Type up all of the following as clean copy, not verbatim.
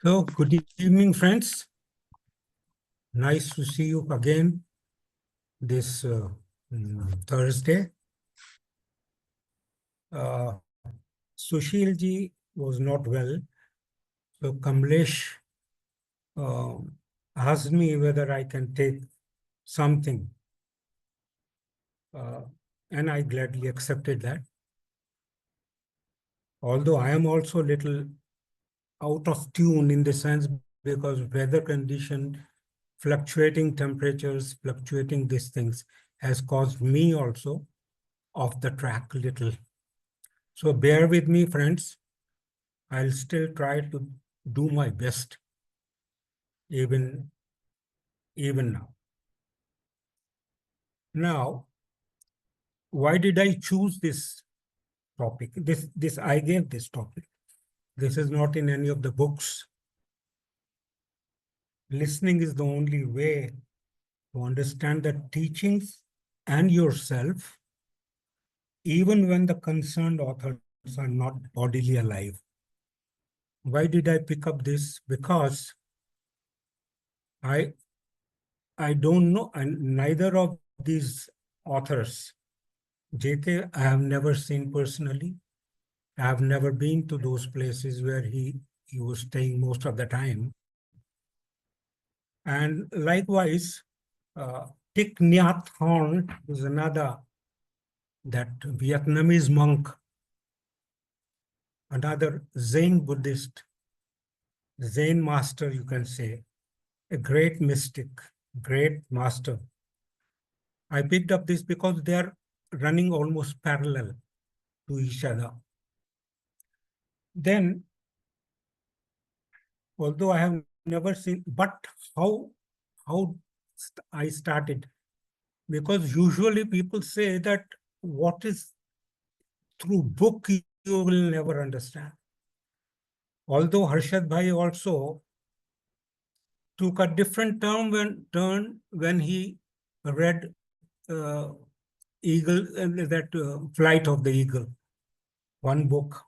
So, good evening, friends. Nice to see you again this Thursday. Sushil was not well, so Kamlesh uh, asked me whether I can take something, and I gladly accepted that. Although I am also a little out of tune in the sense because weather condition, fluctuating temperatures, fluctuating these things has caused me also off the track a little. So bear with me, friends. I'll still try to do my best, even now. Now, why did I choose this topic? I gave this topic. This is not in any of the books. Listening is the only way to understand the teachings and yourself, even when the concerned authors are not bodily alive. Why did I pick up this? Because I don't know, and neither of these authors, JK, I have never seen personally. I have never been to those places where he was staying most of the time. And likewise, Thich Nhat Hanh is another, that Vietnamese monk, another Zen Buddhist, Zen master, you can say, a great mystic, great master. I picked up this because they are running almost parallel to each other. Then, although I have never seen, but how I started, because usually people say that what is through book you will never understand. Although Harshad Bhai also took a different turn when he read Eagle, Flight of the Eagle, one book.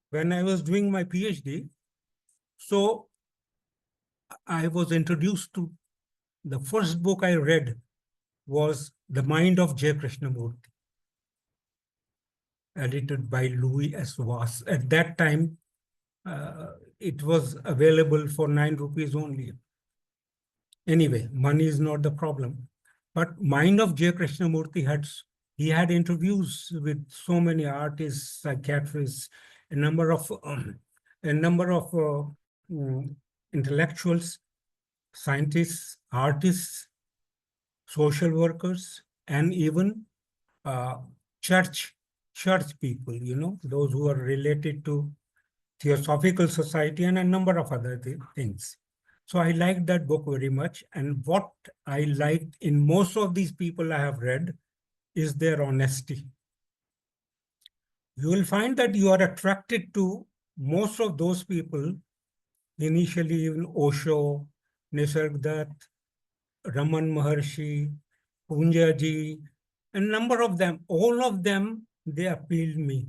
When I was doing my PhD, so I was introduced to, the first book I read was The Mind of J. Krishnamurti, edited by Louis S. Voss. At that time, it was available for 9 rupees only. Anyway, money is not the problem. But Mind of J. Krishnamurti had interviews with so many artists, psychiatrists, a number of intellectuals, scientists, artists, social workers, and even church people, those who are related to Theosophical Society and a number of other things. So I liked that book very much. And what I liked in most of these people I have read is their honesty. You will find that you are attracted to most of those people, initially even Osho, Nisargadatta, Raman Maharshi, Punjaji, a number of them, all of them, they appealed me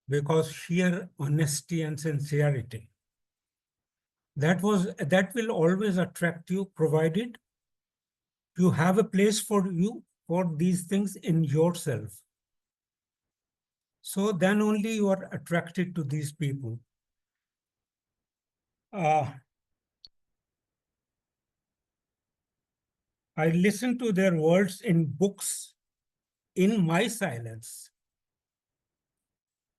because sheer honesty and sincerity. That will always attract you, provided you have a place for these things in yourself. So then only you are attracted to these people. I listen to their words in books in my silence.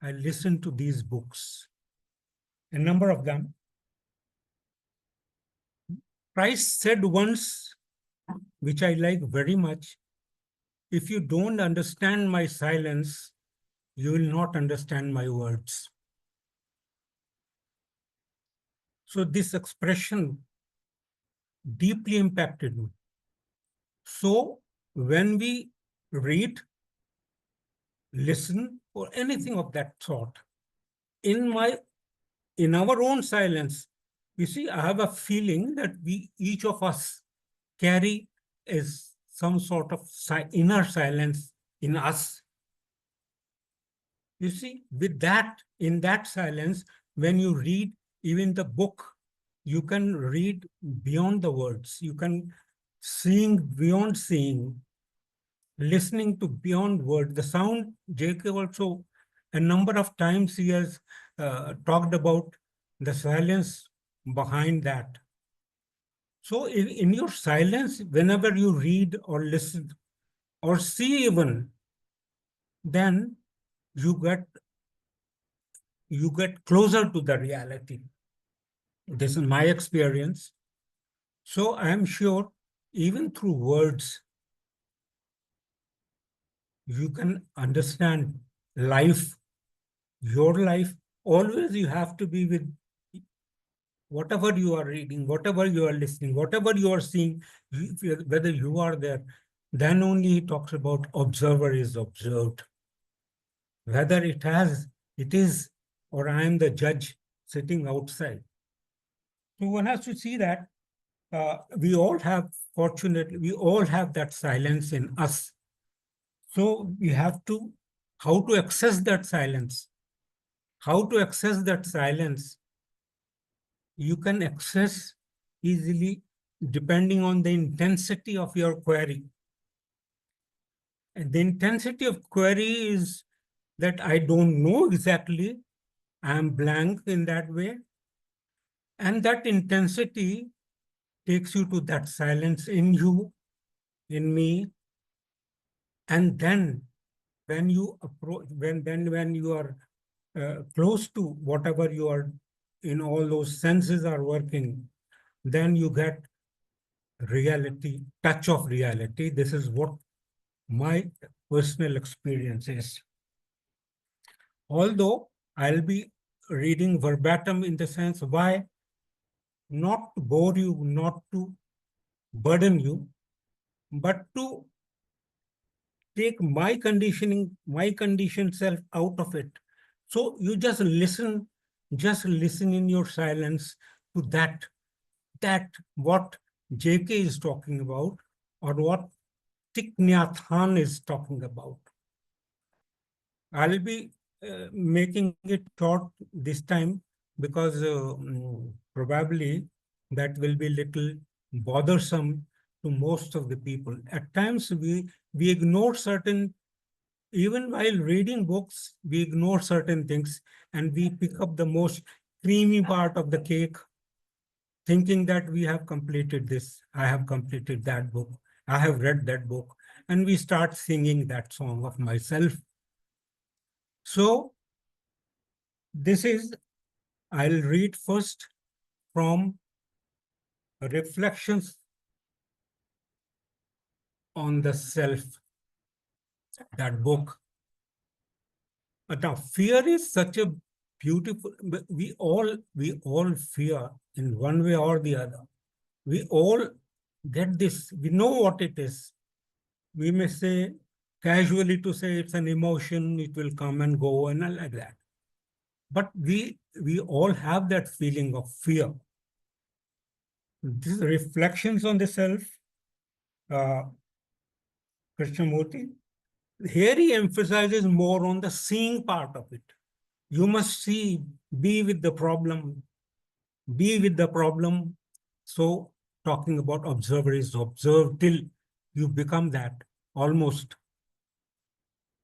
I listen to these books, a number of them. Christ said once, which I like very much, if you don't understand my silence, you will not understand my words. So this expression deeply impacted me. So when we read, listen, or anything of that sort, in our own silence, you see, I have a feeling that each of us carry some sort of inner silence in us. You see, in that silence, when you read, even the book, you can read beyond the words. You can seeing beyond seeing, listening to beyond word. The sound, J.K. also, a number of times he has talked about the silence behind that. So in your silence, whenever you read or listen or see even, then you get closer to the reality. This is my experience. So I am sure even through words, you can understand life, your life. Always you have to be with whatever you are reading, whatever you are listening, whatever you are seeing, whether you are there, then only he talks about observer is observed. Whether it is, or I am the judge sitting outside. So one has to see that we all have, fortunately, we all have that silence in us. So we have to, how to access that silence? How to access that silence? You can access easily depending on the intensity of your query. And the intensity of query is that I don't know exactly, I am blank in that way. And that intensity takes you to that silence in you, in me. And then when you approach, when you are close to whatever you are, in all those senses are working, then you get reality, touch of reality. This is what my personal experience is. Although I'll be reading verbatim in the sense why, not to bore you, not to burden you, but to take my conditioning, my conditioned self out of it. So you just listen in your silence to that what JK is talking about, or what Thich Nhat Hanh is talking about. I'll be making it short this time because probably that will be little bothersome to most of the people. At times we ignore certain, even while reading books, we ignore certain things and we pick up the most creamy part of the cake, thinking that we have completed this, I have completed that book, I have read that book, and we start singing that song of myself. So this is, I'll read first from Reflections on the Self, that book. Now, fear is such a beautiful, we all fear in one way or the other. We all get this, we know what it is. We may say casually to say it's an emotion, it will come and go and like that. But we all have that feeling of fear. This is Reflections on the Self, uh, Krishnamurti. Here he emphasizes more on the seeing part of it. You must see, be with the problem, be with the problem. So talking about observer is observe till you become that almost.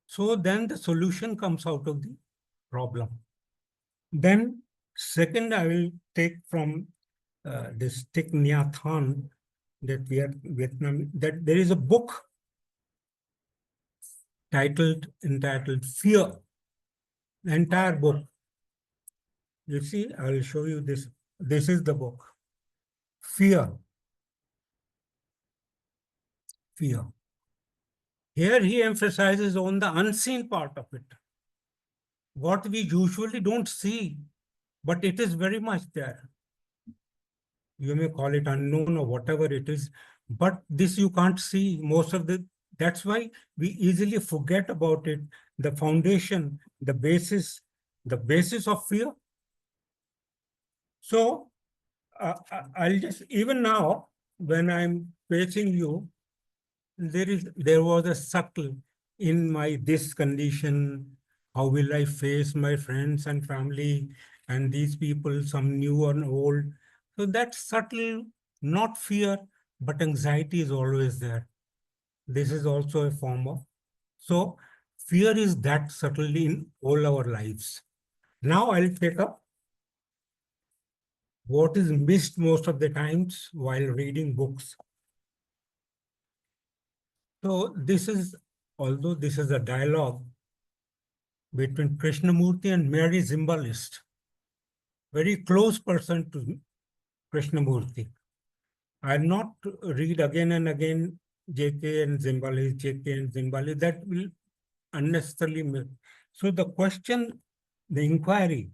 So then the solution comes out of the problem. Then second, I will take from this Thich Nhat Hanh, that we are Vietnam, that there is a book entitled Fear, the entire book. You see, I will show you this. This is the book. Fear. Fear. Here he emphasizes on the unseen part of it. What we usually don't see, but it is very much there. You may call it unknown or whatever it is, but this you can't see most of the, that's why we easily forget about it. The foundation, the basis of fear. So I'll just, even now, when I'm facing you, there was a subtle in my this condition, how will I face my friends and family, and these people, some new and old. So that's subtle, not fear, but anxiety is always there. This is also a form of. So fear is that subtly in all our lives. Now I'll take up what is missed most of the times while reading books. So this is, although this is a dialogue between Krishnamurti and Mary Zimbalist, very close person to Krishnamurti. I'll not read again and again JK and Zimbalist, JK and Zimbalist. That will unnecessarily miss. So the question, the inquiry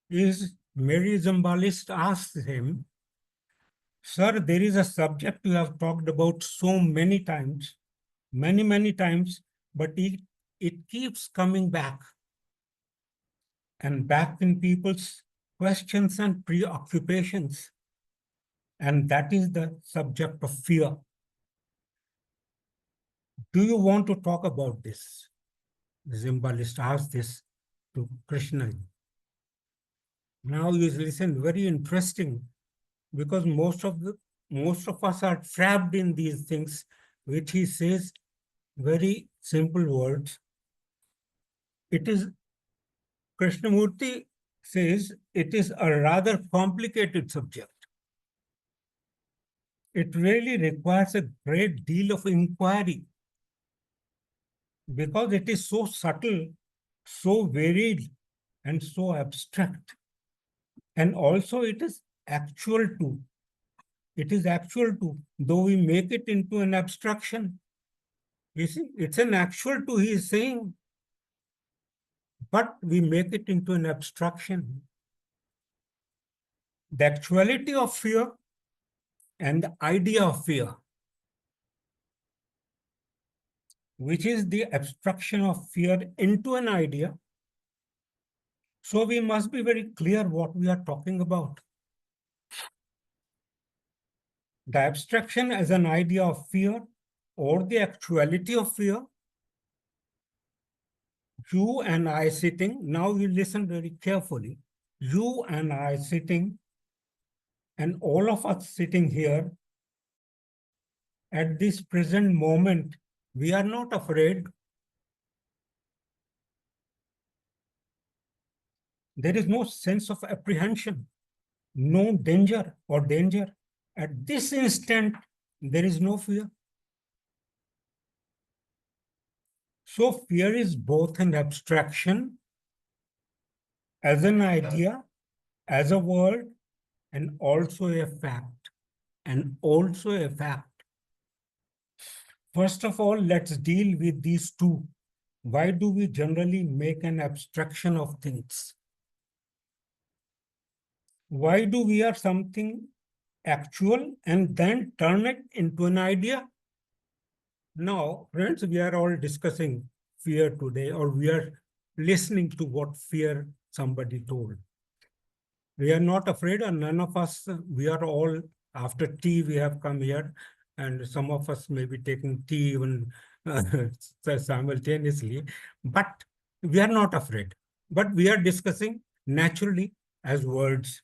is, Mary Zimbalist asks him, Sir, there is a subject you have talked about so many times, many times, but it keeps coming back and back in people's questions and preoccupations. And that is the subject of fear. Do you want to talk about this? The Zimbalist asked this to Krishna. Now you listen, very interesting, because most of us are trapped in these things, which he says very simple words. It is, Krishnamurti says, it is a rather complicated subject. It really requires a great deal of inquiry because it is so subtle, so varied, and so abstract. And also it is actual too. It is actual too, though we make it into an abstraction. You see, it's an actual too, he is saying, but we make it into an abstraction. The actuality of fear and the idea of fear, which is the abstraction of fear into an idea. So we must be very clear what we are talking about. The abstraction as an idea of fear or the actuality of fear. You and I sitting, now you listen very carefully. You and I sitting, and all of us sitting here at this present moment, we are not afraid. There is no sense of apprehension, no danger or danger. At this instant, there is no fear. So fear is both an abstraction, as an idea, as a word, and also a fact. And also a fact. First of all, let's deal with these two. Why do we generally make an abstraction of things? Why do we are something actual and then turn it into an idea? Now, friends, we are all discussing fear today, or we are listening to what fear somebody told. We are not afraid, and none of us, we are all, after tea, we have come here, and some of us may be taking tea even simultaneously, but we are not afraid. But we are discussing naturally as words.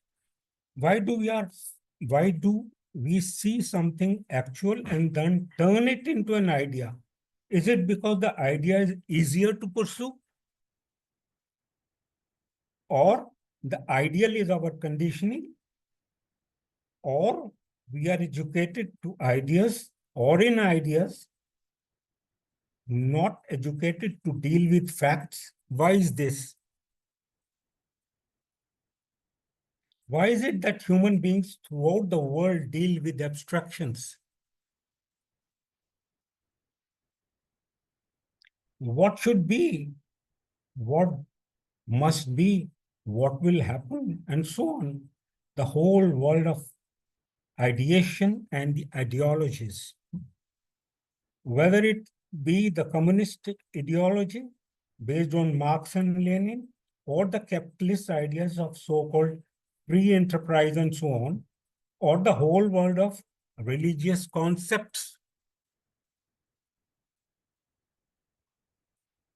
Why do we see something actual and then turn it into an idea? Is it because the idea is easier to pursue? Or the ideal is our conditioning? Or we are educated to ideas or in ideas, not educated to deal with facts? Why is this? Why is it that human beings throughout the world deal with abstractions? What should be? What must be? What will happen? And so on. The whole world of ideation and the ideologies. Whether it be the communistic ideology based on Marx and Lenin, or the capitalist ideas of so-called free enterprise and so on, or the whole world of religious concepts.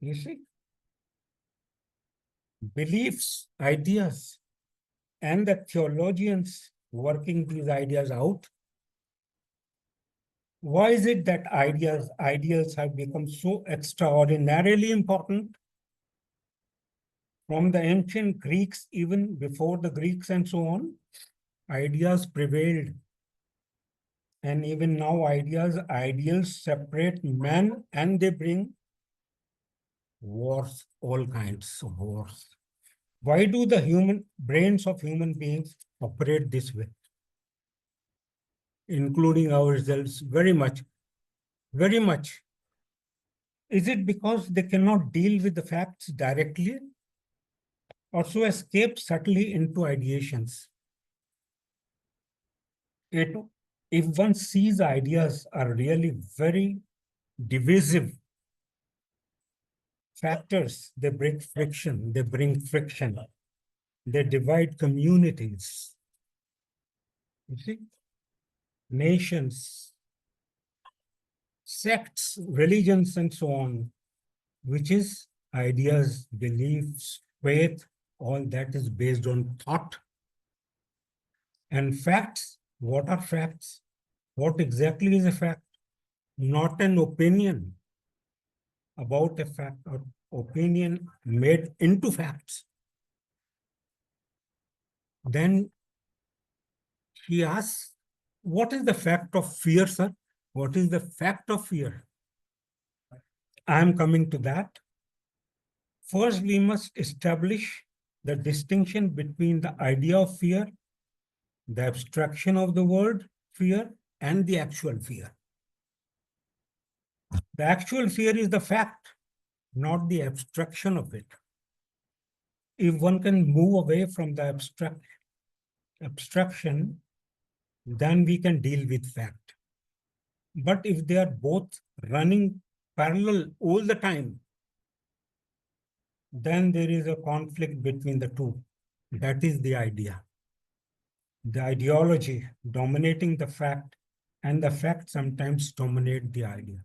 You see? beliefs, ideas, and the theologians working these ideas out. Why is it that ideals have become so extraordinarily important? From the ancient Greeks, even before the Greeks and so on, ideas prevailed. And even now, ideals separate men and they bring wars, all kinds of wars. Why do the human brains of human beings operate this way? Including ourselves, very much, very much. Is it because they cannot deal with the facts directly, or so escape subtly into ideations? It, if one sees ideas are really very divisive factors, they bring friction, they divide communities, you see, nations, sects, religions, and so on, which is ideas, beliefs, faith, all that is based on thought. And facts, what are facts? What exactly is a fact? Not an opinion about a fact, or opinion made into facts. Then he asks, what is the fact of fear, sir? What is the fact of fear? I am coming to that. First, we must establish the distinction between the idea of fear, the abstraction of the word fear, and the actual fear. The actual fear is the fact, not the abstraction of it. If one can move away from the abstraction, then we can deal with fact. But if they are both running parallel all the time, then there is a conflict between the two. That is the idea. The ideology dominating the fact, and the fact sometimes dominate the idea.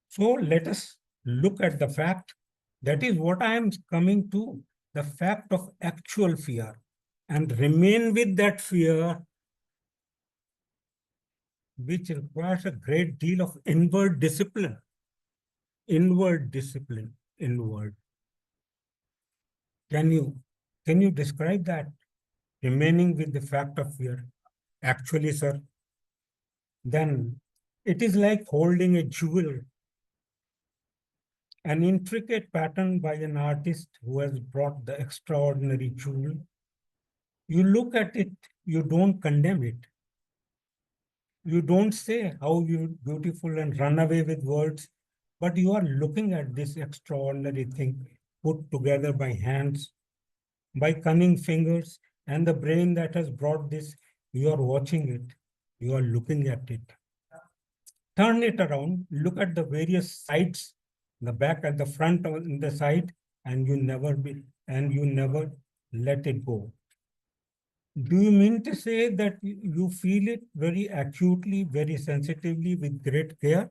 So let us look at the fact. That is what I am coming to, the fact of actual fear, and remain with that fear, which requires a great deal of inward discipline. Inward discipline, inward. Can you describe that? Remaining with the fact of fear. Actually, sir, then it is like holding a jewel, an intricate pattern by an artist who has brought the extraordinary jewel. You look at it, you don't condemn it. You don't say how beautiful and run away with words, but you are looking at this extraordinary thing put together by hands, by cunning fingers, and the brain that has brought this, you are watching it, you are looking at it. Turn it around, look at the various sides, the back at the front on the side, and you never let it go. Do you mean to say that you feel it very acutely, very sensitively, with great care?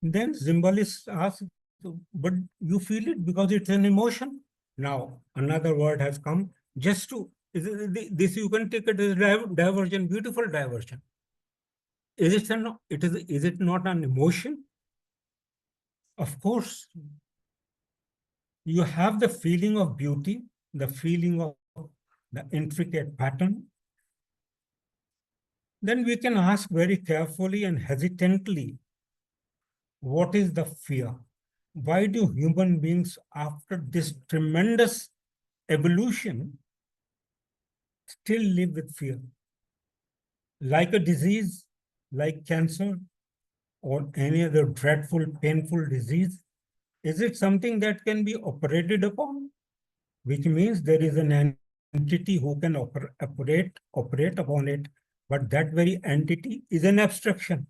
Then Zimbalist asks, but you feel it because it's an emotion? Now, another word has come just to, this you can take it as diversion, beautiful diversion. Is it not an emotion? Of course, you have the feeling of beauty, the feeling of the intricate pattern. Then we can ask very carefully and hesitantly, what is the fear? Why do human beings, after this tremendous evolution, still live with fear? Like a disease, like cancer, or any other dreadful, painful disease? Is it something that can be operated upon? Which means there is an entity who can operate upon it, but that very entity is an abstraction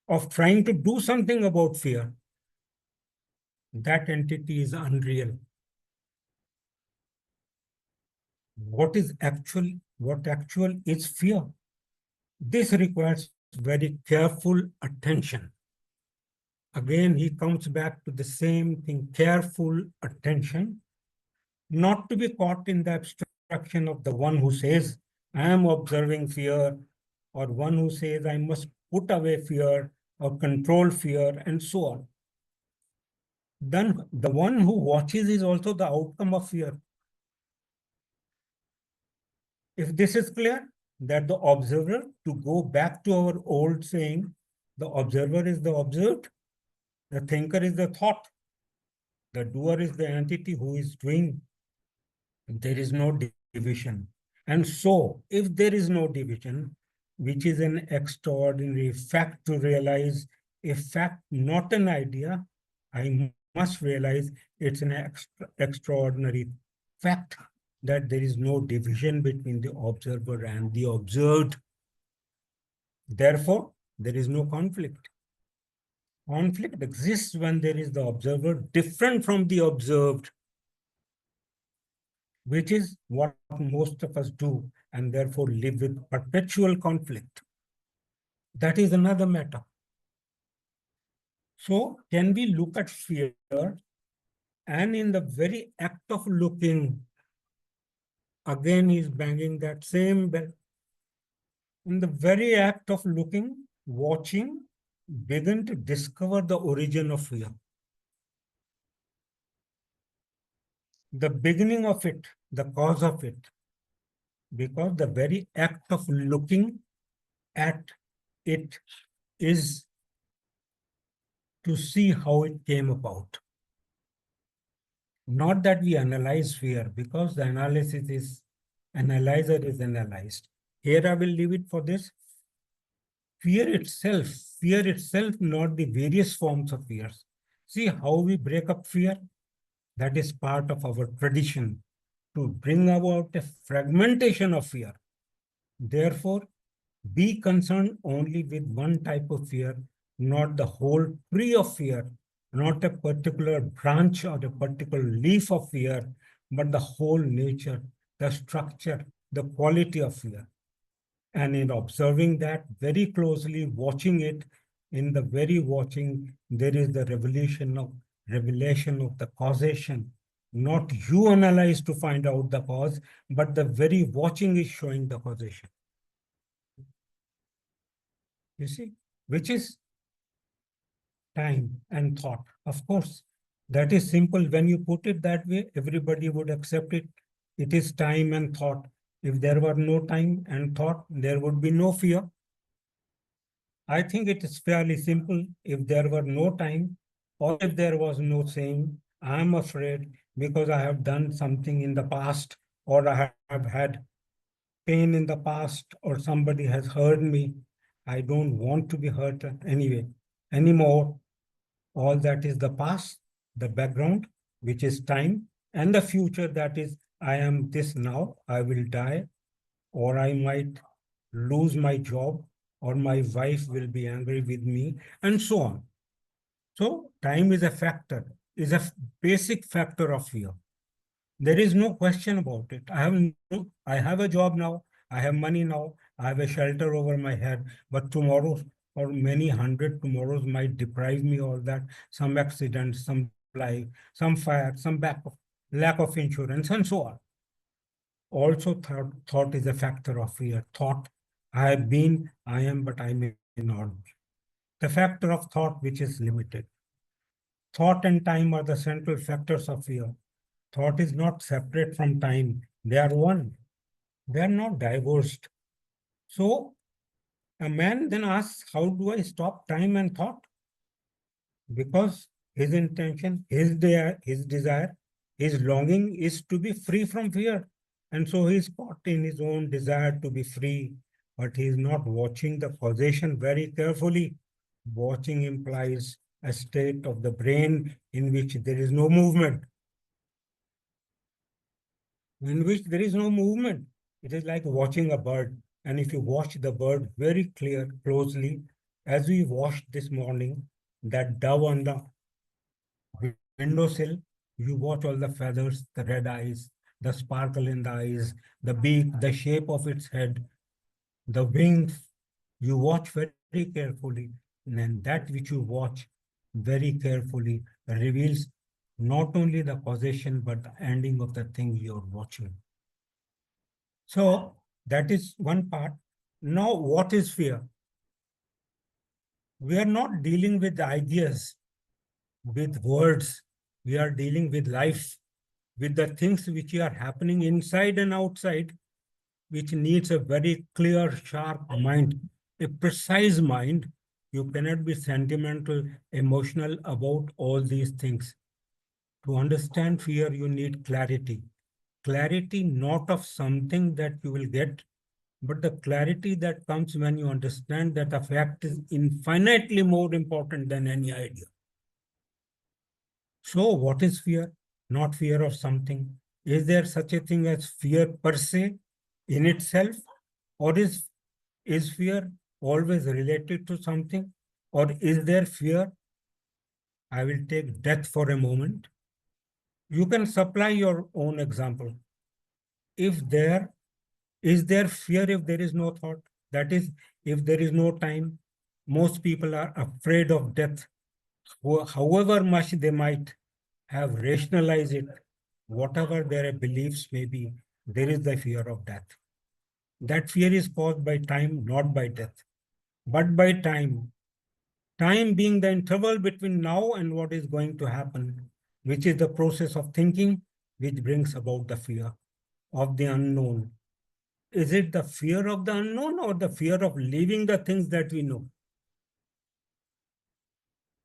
of trying to do something about fear. That entity is unreal. What actual is fear? This requires very careful attention. Again, he comes back to the same thing, careful attention, not to be caught in the abstraction of the one who says, I am observing fear, or one who says, I must put away fear or control fear, and so on. Then the one who watches is also the outcome of fear. If this is clear, that the observer, to go back to our old saying, the observer is the observed, the thinker is the thought, the doer is the entity who is doing. There is no division. And so, if there is no division, which is an extraordinary fact to realize, a fact, not an idea, I must realize it's an extraordinary fact that there is no division between the observer and the observed. Therefore, there is no conflict. Conflict exists when there is the observer different from the observed, which is what most of us do, and therefore live with perpetual conflict. That is another matter. So, can we look at fear, and in the very act of looking, again he's banging that same bell. In the very act of looking, watching, begin to discover the origin of fear. The beginning of it, the cause of it. Because the very act of looking at it is to see how it came about. Not that we analyze fear, because the analyzer is analyzed. Here I will leave it for this. Fear itself, not the various forms of fears. See how we break up fear? That is part of our tradition, to bring about a fragmentation of fear. Therefore, be concerned only with one type of fear, not the whole tree of fear, not a particular branch or a particular leaf of fear, but the whole nature, the structure, the quality of fear. And in observing that very closely, watching it, in the very watching, there is the revelation of the causation. Not you analyze to find out the cause, but the very watching is showing the causation. You see, which is time and thought. Of course, that is simple. When you put it that way, everybody would accept it. It is time and thought. If there were no time and thought, there would be no fear. I think it is fairly simple. If there were no time, or if there was no saying, I am afraid because I have done something in the past, or I have had pain in the past, or somebody has hurt me. I don't want to be hurt anymore. All that is the past, the background, which is time, and the future, that is, I am this now, I will die, or I might lose my job, or my wife will be angry with me, and so on. So time is a factor, is a basic factor of fear. There is no question about it. I have a job now, I have money now, I have a shelter over my head, but tomorrow or many hundred tomorrows might deprive me of that, some accident, some life, some fire, some lack of insurance, and so on. Also, thought is a factor of fear. Thought, I have been, I am, but I may not be. The factor of thought, which is limited. Thought and time are the central factors of fear. Thought is not separate from time. They are one. They are not divorced. So a man then asks, how do I stop time and thought? Because his intention, his desire, his longing is to be free from fear. And so he's caught in his own desire to be free, but he is not watching the causation very carefully. Watching implies a state of the brain in which there is no movement. In which there is no movement. It is like watching a bird. And if you watch the bird very closely, as we watched this morning, that dove on the windowsill, you watch all the feathers, the red eyes, the sparkle in the eyes, the beak, the shape of its head, the wings. You watch very carefully. And then that which you watch very carefully reveals not only the causation, but the ending of the thing you're watching. So that is one part. Now, what is fear? We are not dealing with ideas, with words. We are dealing with life, with the things which are happening inside and outside, which needs a very clear, sharp mind, a precise mind. You cannot be sentimental, emotional about all these things. To understand fear, you need clarity. Clarity not of something that you will get, but the clarity that comes when you understand that the fact is infinitely more important than any idea. So, what is fear? Not fear of something. Is there such a thing as fear per se in itself? Or is fear always related to something? Or is there fear? I will take death for a moment. You can supply your own example. If there fear if there is no thought? That is, if there is no time, most people are afraid of death. However much they might have rationalized it, whatever their beliefs may be, there is the fear of death. That fear is caused by time, not by death, but by time. Time being the interval between now and what is going to happen, which is the process of thinking, which brings about the fear of the unknown. Is it the fear of the unknown or the fear of leaving the things that we know?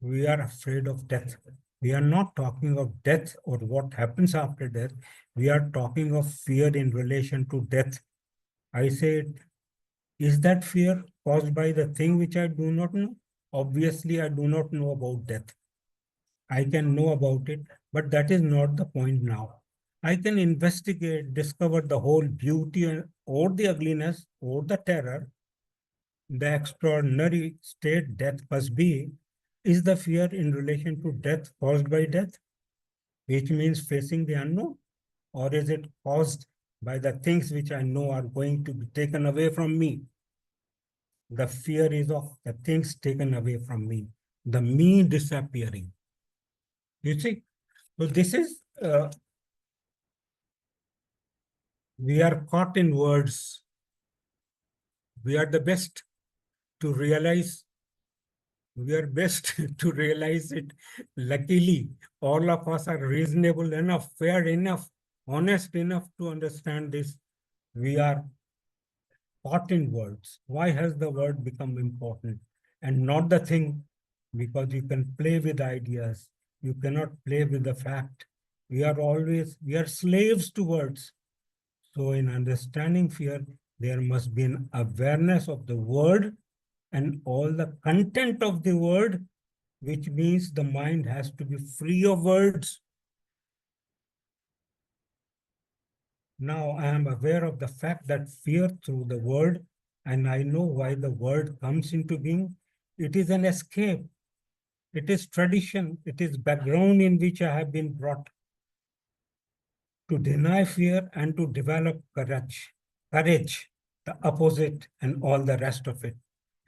We are afraid of death. We are not talking of death or what happens after death. We are talking of fear in relation to death. I said, is that fear caused by the thing which I do not know? Obviously, I do not know about death. I can know about it, but that is not the point now. I can investigate, discover the whole beauty or the ugliness or the terror, the extraordinary state death must be. Is the fear in relation to death caused by death, which means facing the unknown? Or is it caused by the things which I know are going to be taken away from me? The fear is of the things taken away from me, the me disappearing. You see? So this is, we are caught in words. We are the best to realize, we are best to realize it. Luckily, all of us are reasonable enough, fair enough, honest enough to understand this. We are caught in words. Why has the word become important and not the thing? Because you can play with ideas. You cannot play with the fact. We are slaves to words. So in understanding fear, there must be an awareness of the word and all the content of the word, which means the mind has to be free of words. Now I am aware of the fact that fear through the word, and I know why the word comes into being. It is an escape. It is tradition. It is background in which I have been brought to deny fear and to develop courage, the opposite, and all the rest of it.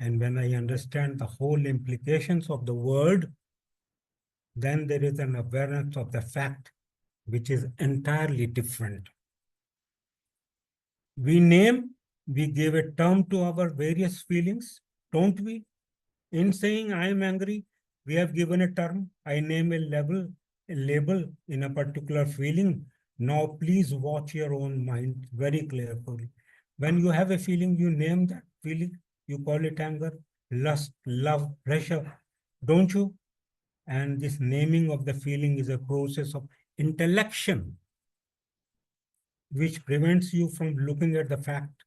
And when I understand the whole implications of the word, then there is an awareness of the fact which is entirely different. We give a term to our various feelings, don't we? In saying I am angry, we have given a term. I name a label in a particular feeling. Now, please watch your own mind very carefully. When you have a feeling, you name that feeling. You call it anger, lust, love, pressure, don't you? And this naming of the feeling is a process of intellection, which prevents you from looking at the fact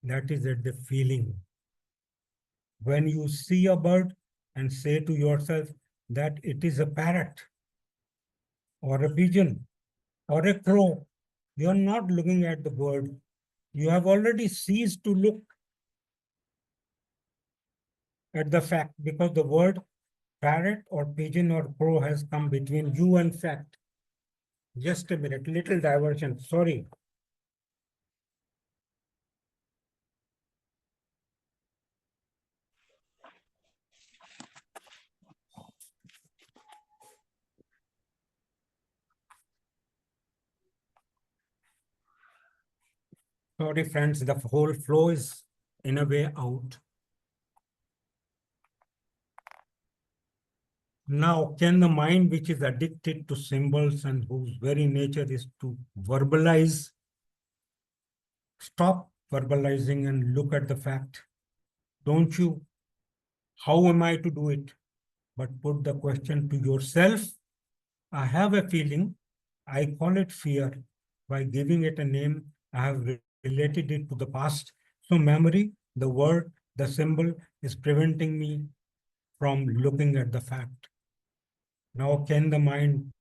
that is at the feeling. When you see a bird and say to yourself that it is a parrot or a pigeon or a crow, you are not looking at the bird. You have already ceased to look at the fact because the word parrot or pigeon or crow has come between you and fact. Just a minute, little diversion, sorry. Sorry, friends, the whole flow is in a way out. Now, can the mind, which is addicted to symbols and whose very nature is to verbalize, stop verbalizing and look at the fact? Don't you? How am I to do it? But put the question to yourself. I have a feeling. I call it fear. By giving it a name, I have related it to the past. So memory, the word, the symbol is preventing me from looking at the fact. Now can the mind,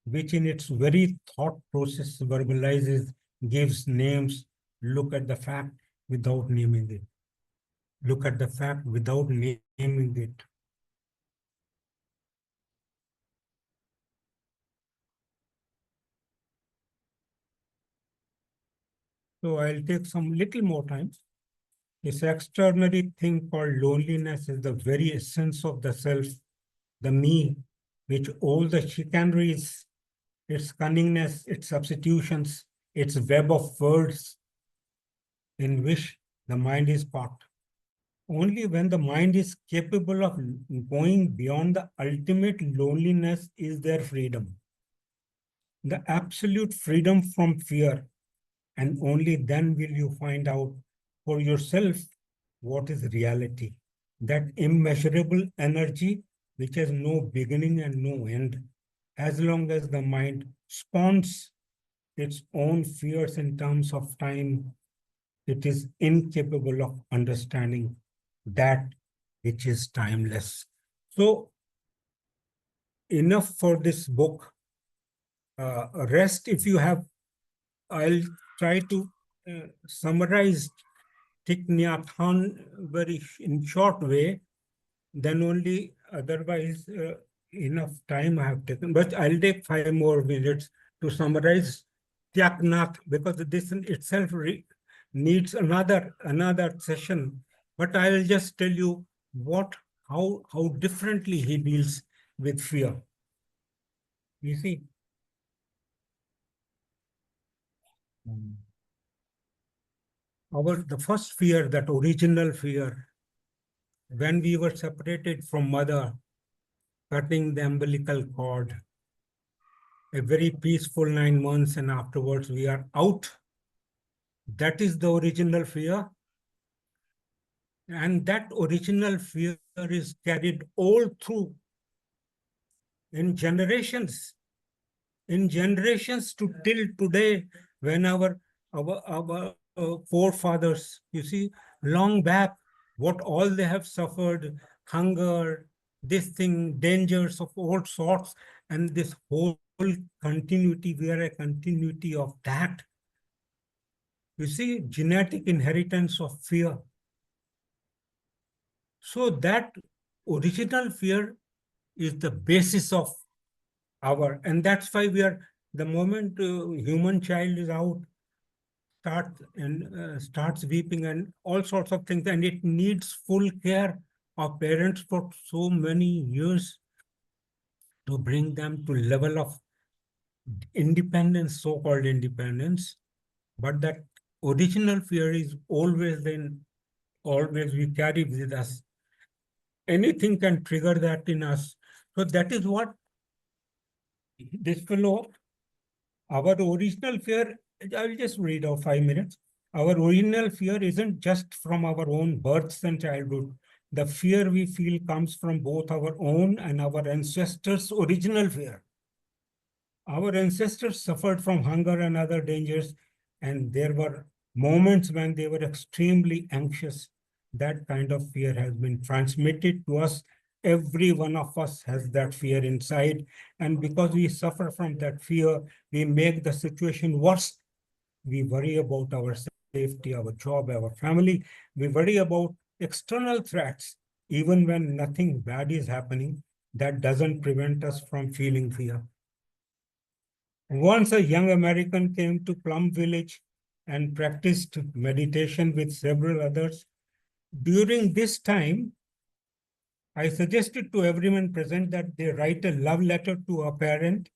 which in its very thought process verbalizes, gives names, look at the fact without naming it. Look at the fact without naming it. So I'll take some little more time. This extraordinary thing called loneliness is the very essence of the self, the me, which all the chicaneries, its cunningness, its substitutions, its web of words in which the mind is caught. Only when the mind is capable of going beyond the ultimate loneliness is there freedom. The absolute freedom from fear. And only then will you find out for yourself what is reality. That immeasurable energy which has no beginning and no end. As long as the mind spawns its own fears in terms of time, it is incapable of understanding that which is timeless. So, enough for this book. Rest, if you have, I'll try to summarize Thich Nhat Hanh very in short way, then only otherwise enough time I have taken. But I'll take 5 more minutes to summarize Thich Nhat because this in itself needs another session. But I'll just tell you how differently he deals with fear. You see. The first fear, that original fear, when we were separated from mother, cutting the umbilical cord, a very peaceful 9 months, and afterwards we are out. That is the original fear. And that original fear is carried all through in generations to till today, when our forefathers, you see, long back, what all they have suffered, hunger, this thing, dangers of all sorts, and this whole continuity, we are a continuity of that. You see, genetic inheritance of fear. So that original fear is the basis of and that's why we are, the moment human child is out, starts weeping and all sorts of things, and it needs full care of parents for so many years to bring them to level of independence, so-called independence. But that original fear is always we carry with us. Anything can trigger that in us. So that is what this fellow, our original fear, I will just read out 5 minutes. Our original fear isn't just from our own births and childhood. The fear we feel comes from both our own and our ancestors' original fear. Our ancestors suffered from hunger and other dangers, and there were moments when they were extremely anxious. That kind of fear has been transmitted to us. Every one of us has that fear inside. And because we suffer from that fear, we make the situation worse. We worry about our safety, our job, our family. We worry about external threats, even when nothing bad is happening. That doesn't prevent us from feeling fear. Once a young American came to Plum Village and practiced meditation with several others. During this time, I suggested to everyone present that they write a love letter to a parent,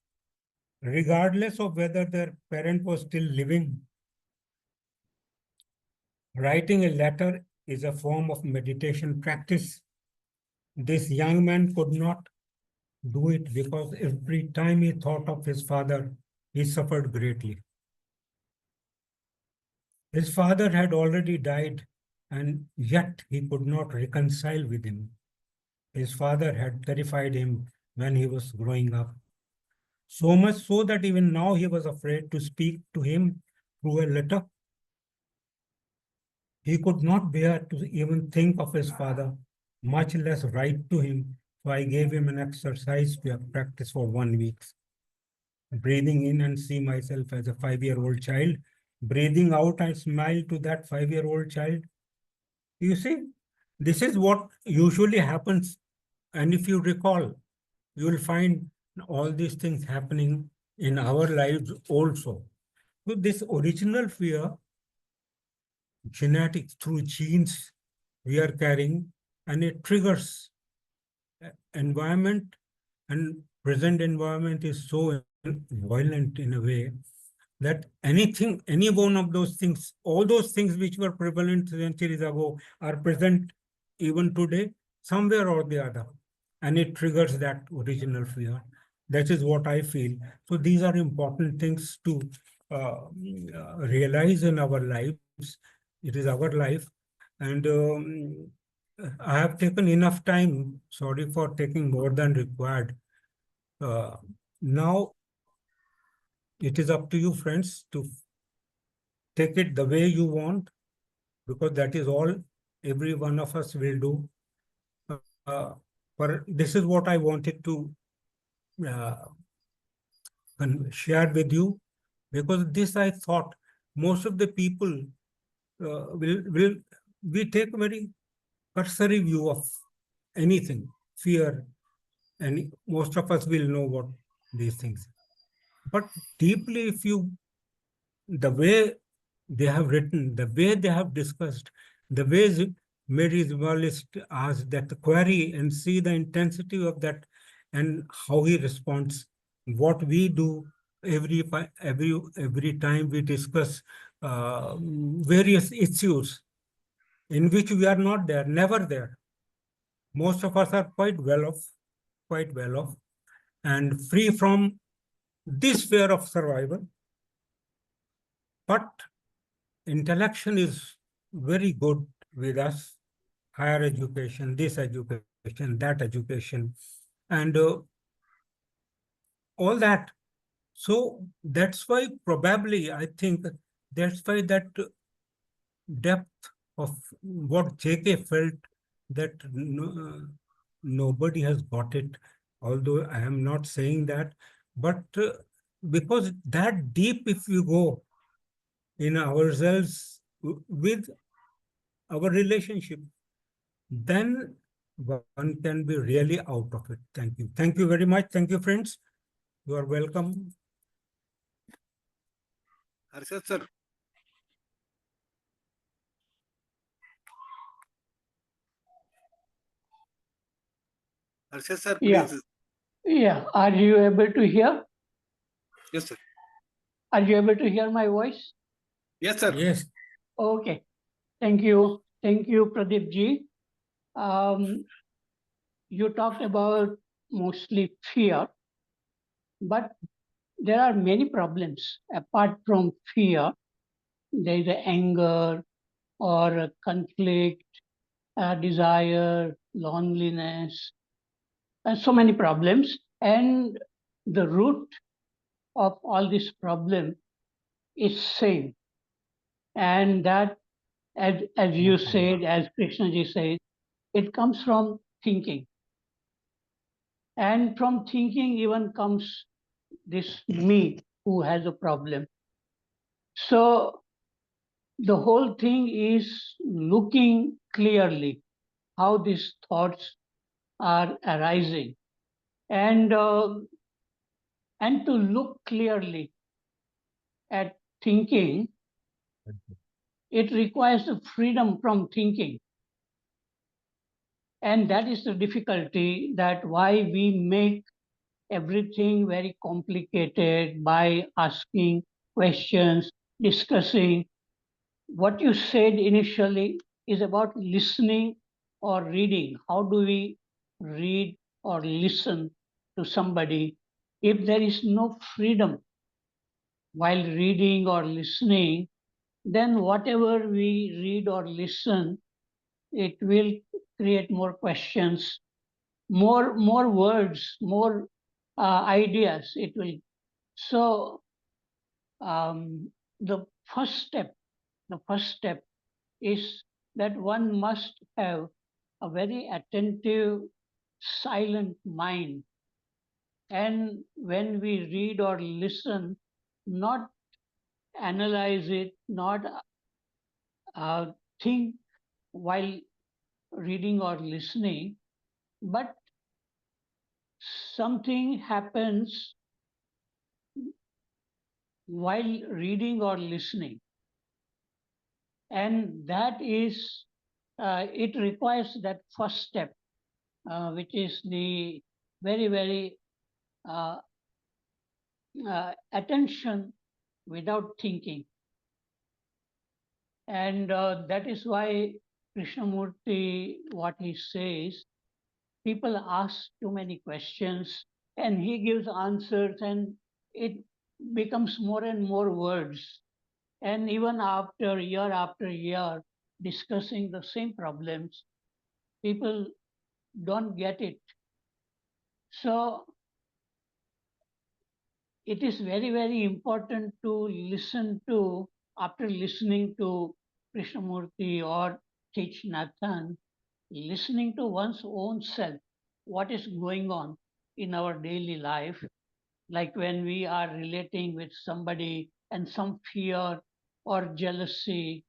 regardless of whether their parent was still living. Writing a letter is a form of meditation practice. This young man could not do it because every time he thought of his father, he suffered greatly. His father had already died, and yet he could not reconcile with him. His father had terrified him when he was growing up, so much so that even now he was afraid to speak to him through a letter. He could not bear to even think of his father, much less write to him. So I gave him an exercise to have practice for 1 week. Breathing in and see myself as a 5-year-old child. Breathing out, I smile to that 5-year-old child. You see, this is what usually happens. And if you recall, you will find all these things happening in our lives also. So this original fear, genetics through genes we are carrying, and it triggers environment, and present environment is so violent in a way that anything, any one of those things, all those things which were prevalent centuries ago are present even today, somewhere or the other. And it triggers that original fear. That is what I feel. So these are important things to realize in our lives. It is our life. And I have taken enough time. Sorry for taking more than required. Now, it is up to you, friends, to take it the way you want, because that is all every one of us will do. But this is what I wanted to share with you, because this I thought most of the people will we take a very cursory view of anything, fear, and most of us will know what these things. But deeply, if you, the way they have written, the way they have discussed, the ways Mary Zimalist asked that query and see the intensity of that and how he responds. What we do every time we discuss various issues in which we are not there, never there. Most of us are quite well off, and free from this fear of survival. But intellection is very good with us, higher education, this education, that education, and all that. So that's why probably I think that's why that depth of what JK felt, that nobody has got it, although I am not saying that, but because that deep, if you go in ourselves with our relationship, then one can be really out of it. Thank you. Thank you very much. Thank you, friends. You are welcome. Harshad sir. Harshad sir, please. Yeah. Are you able to hear? Yes, sir. Are you able to hear my voice? Yes, sir. Yes. Okay. Thank you. Thank you, Pradeep ji. You talked about mostly fear, but there are many problems apart from fear. There is anger or conflict, desire, loneliness, and so many problems. And the root of all this problem is same. And that, as you said, as Krishnaji said, it comes from thinking. And from thinking even comes this me who has a problem. So the whole thing is looking clearly how these thoughts are arising. And to look clearly at thinking, it requires the freedom from thinking. And that is the difficulty, that why we make everything very complicated by asking questions, discussing. what you said initially is about listening or reading. How do we read or listen to somebody if there is no freedom while reading or listening? Then whatever we read or listen, it will create more questions, more words, more ideas. It will. So um, the first step, the first step is that one must have a very attentive, silent mind. And when we read or listen, not analyze it, not think while reading or listening, but something happens while reading or listening. And that is, it requires that first step, which is the very, very uh, attention without thinking. And that is why Krishnamurti, what he says, people ask too many questions and he gives answers and it becomes more and more words. And even after year, discussing the same problems, people don't get it. So it is very, very important to listen to, after listening to Krishnamurti or Teach Nathan, listening to one's own self, what is going on in our daily life, like when we are relating with somebody and some fear or jealousy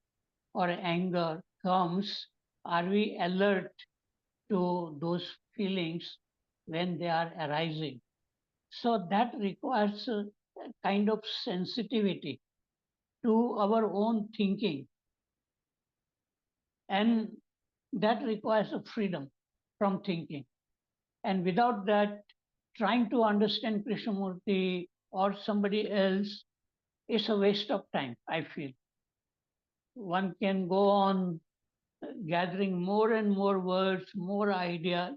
or anger comes, are we alert to those feelings when they are arising? So that requires a kind of sensitivity to our own thinking. And that requires a freedom from thinking. And without that, trying to understand Krishnamurti or somebody else is a waste of time, I feel. One can go on gathering more and more words, more ideas,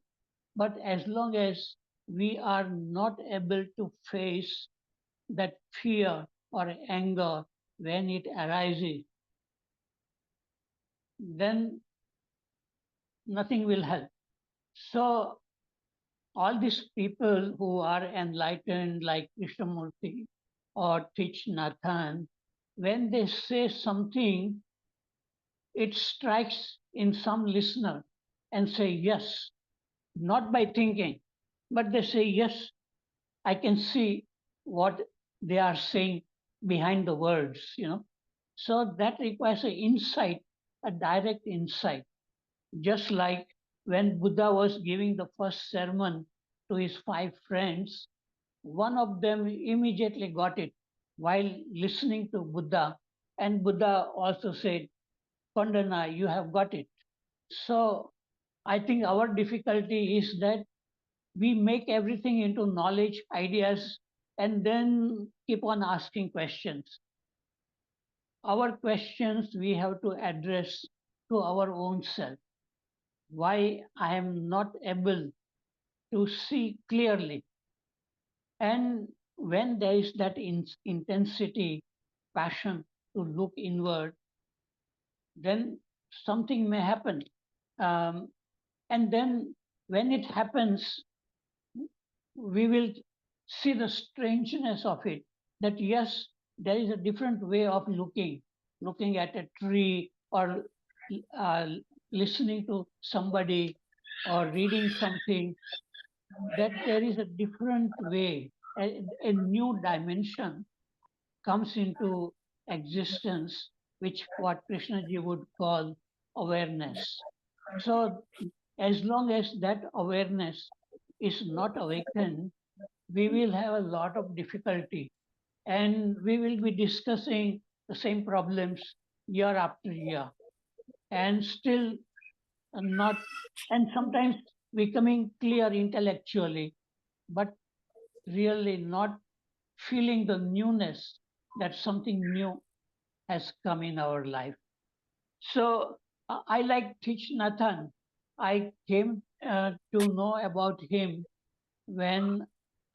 but as long as we are not able to face that fear or anger when it arises, then nothing will help. So all these people who are enlightened like Krishnamurti or Thich Nathan, when they say something, it strikes in some listener and say yes, not by thinking, but they say yes, I can see what they are saying behind the words. So that requires an insight, a direct insight. Just like when Buddha was giving the first sermon to his 5 friends, one of them immediately got it while listening to Buddha. And Buddha also said, Pandana, you have got it. So I think our difficulty is that we make everything into knowledge, ideas, and then keep on asking questions. Our questions we have to address to our own self. Why I am not able to see clearly? And when there is that intensity, passion to look inward, then something may happen. Um, and then when it happens, we will see the strangeness of it. That yes, there is a different way of looking at a tree or uh, listening to somebody or reading something, that there is a different way, a new dimension comes into existence, which what Krishnaji would call awareness. So as long as that awareness is not awakened, we will have a lot of difficulty and we will be discussing the same problems year after year and still not, and sometimes becoming clear intellectually, but really not feeling the newness that something new has come in our life. So I like Thich Nhat Hanh. I came to know about him when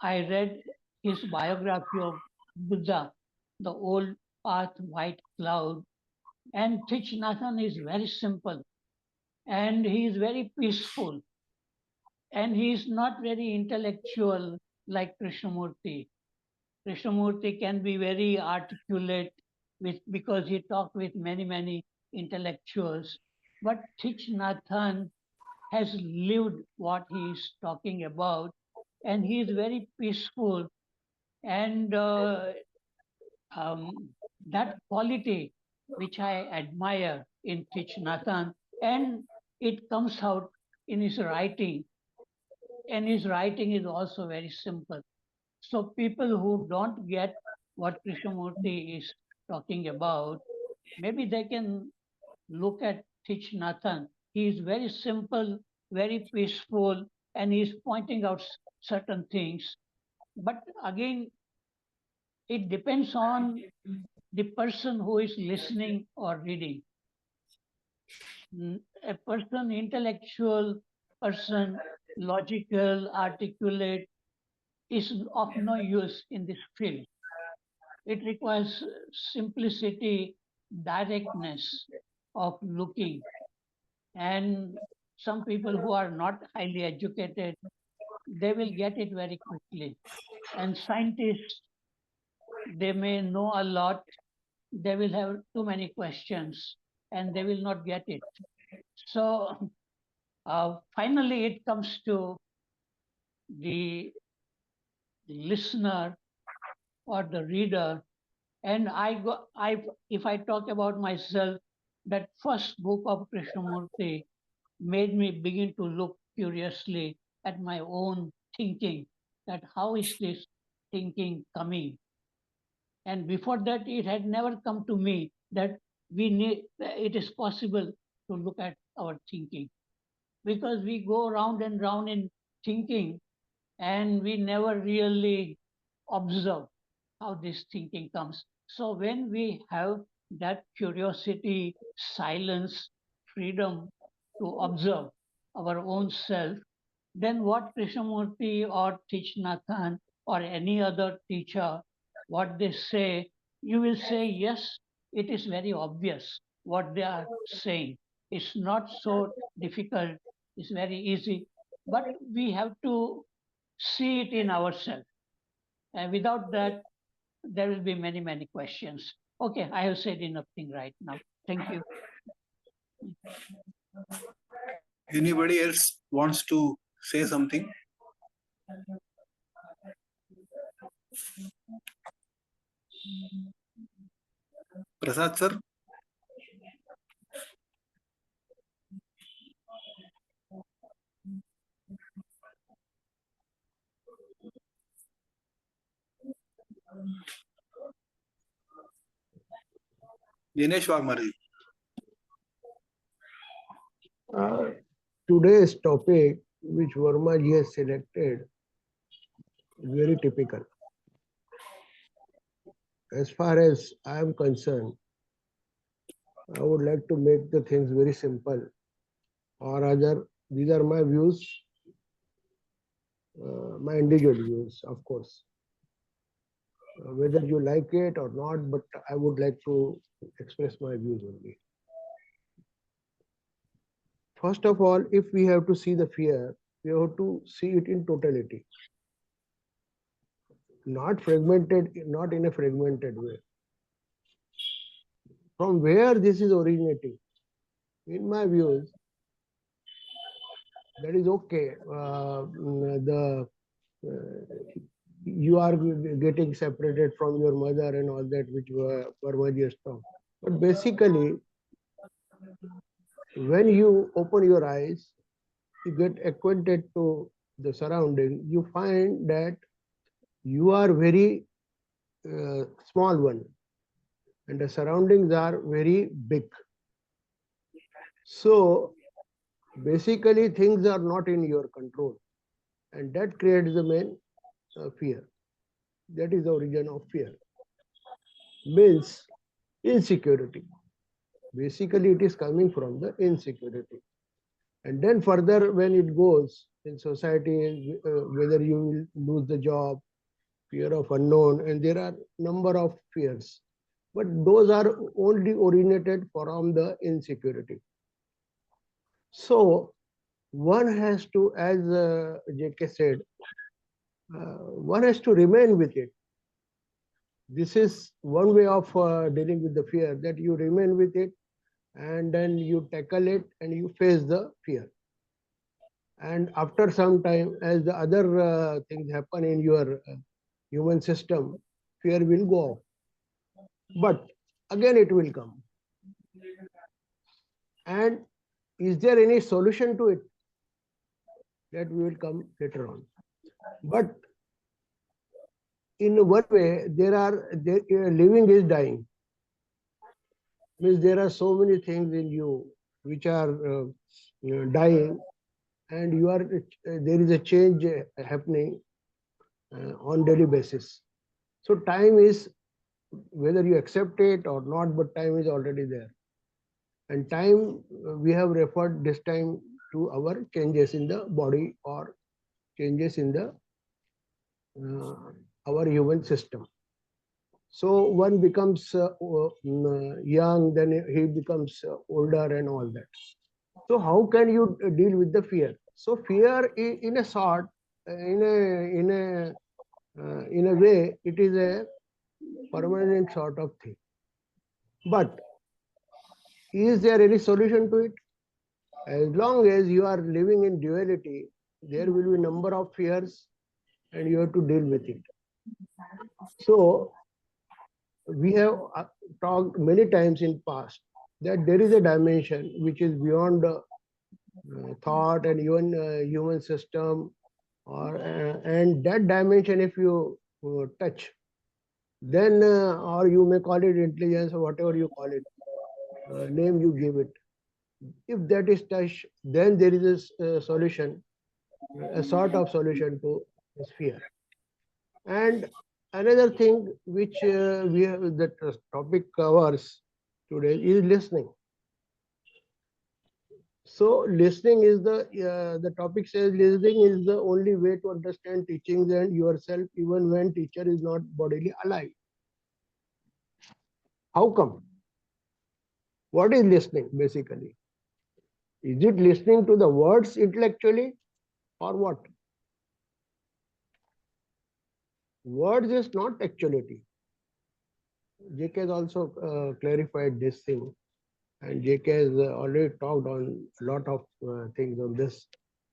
I read his biography of Buddha, The Old Path, White Cloud. And Thich Nhat Hanh is very simple and he is very peaceful and he is not very intellectual like Krishnamurti. Krishnamurti can be very articulate because he talked with many intellectuals. But Thich Nhat Hanh has lived what he is talking about, and he is very peaceful. And that quality which I admire in Thich Nhat Hanh, and it comes out in his writing. And his writing is also very simple. So people who don't get what Krishnamurti is talking about, maybe they can look at Thich Nhat Hanh. He is very simple, very peaceful, and he is pointing out certain things. But again, it depends on the person who is listening or reading. A person, intellectual person, logical, articulate, is of no use in this field. It requires simplicity, directness of looking. And some people who are not highly educated, they will get it very quickly. And scientists, they may know a lot, they will have too many questions and they will not get it. So finally, it comes to the listener or the reader. And if I talk about myself, that first book of Krishnamurti made me begin to look curiously at my own thinking, that how is this thinking coming? And before that, it had never come to me that it is possible to look at our thinking, because we go round and round in thinking and we never really observe how this thinking comes. So when we have that curiosity, silence, freedom to observe our own self, then what Krishnamurti or Thich Nhat Hanh or any other teacher, what they say, you will say, yes, it is very obvious what they are saying. It's not so difficult, it's very easy, but we have to see it in ourselves. And without that, there will be many questions. Okay, I have said enough thing right now. Thank you. Anybody else wants to say something? Prasad sir? Dinesh Waghmare. Today's topic, which Verma ji has selected, is very typical. As far as I am concerned, I would like to make the things very simple, or rather, these are my views, my individual views, of course. Whether you like it or not, but I would like to express my views only. First of all, if we have to see the fear, we have to see it in totality, not fragmented, not in a fragmented way. From where this is originating, in my views, that is okay. You are getting separated from your mother and all that, which Verma just talked. But basically, when you open your eyes, you get acquainted to the surrounding, you find that you are very small one, and the surroundings are very big. So basically, things are not in your control, and that creates the main fear. That is the origin of fear. Means insecurity. Basically, it is coming from the insecurity. And then further, when it goes in society, whether you will lose the job, fear of unknown, and there are number of fears. But those are only originated from the insecurity. So one has to, as JK said, one has to remain with it. This is one way of dealing with the fear, that you remain with it and then you tackle it and you face the fear. And after some time, as the other things happen in your human system, fear will go off. But again, it will come. And is there any solution to it? That we will come later on. But in one way, living is dying. Means there are so many things in you which are dying, and there is a change happening on daily basis. So time is, whether you accept it or not, but time is already there. And time, we have referred this time to our changes in the body or changes in the our human system. So one becomes young, then he becomes older and all that. So how can you deal with the fear? So fear, in a sort, in a way, it is a permanent sort of thing. But is there any solution to it? As long as you are living in duality, there will be a number of fears and you have to deal with it. So we have talked many times in past that there is a dimension which is beyond thought and even human system, and that dimension, if you touch, then or you may call it intelligence or whatever you call it, name you give it. If that is touched, then there is a solution, a sort of solution to this fear. And another thing which we have, that topic covers today, is listening. So listening is the topic says listening is the only way to understand teachings and yourself, even when teacher is not bodily alive. How come? What is listening basically? Is it listening to the words intellectually or what? Words is not actuality. JK has also clarified this thing, and JK has already talked on a lot of things on this.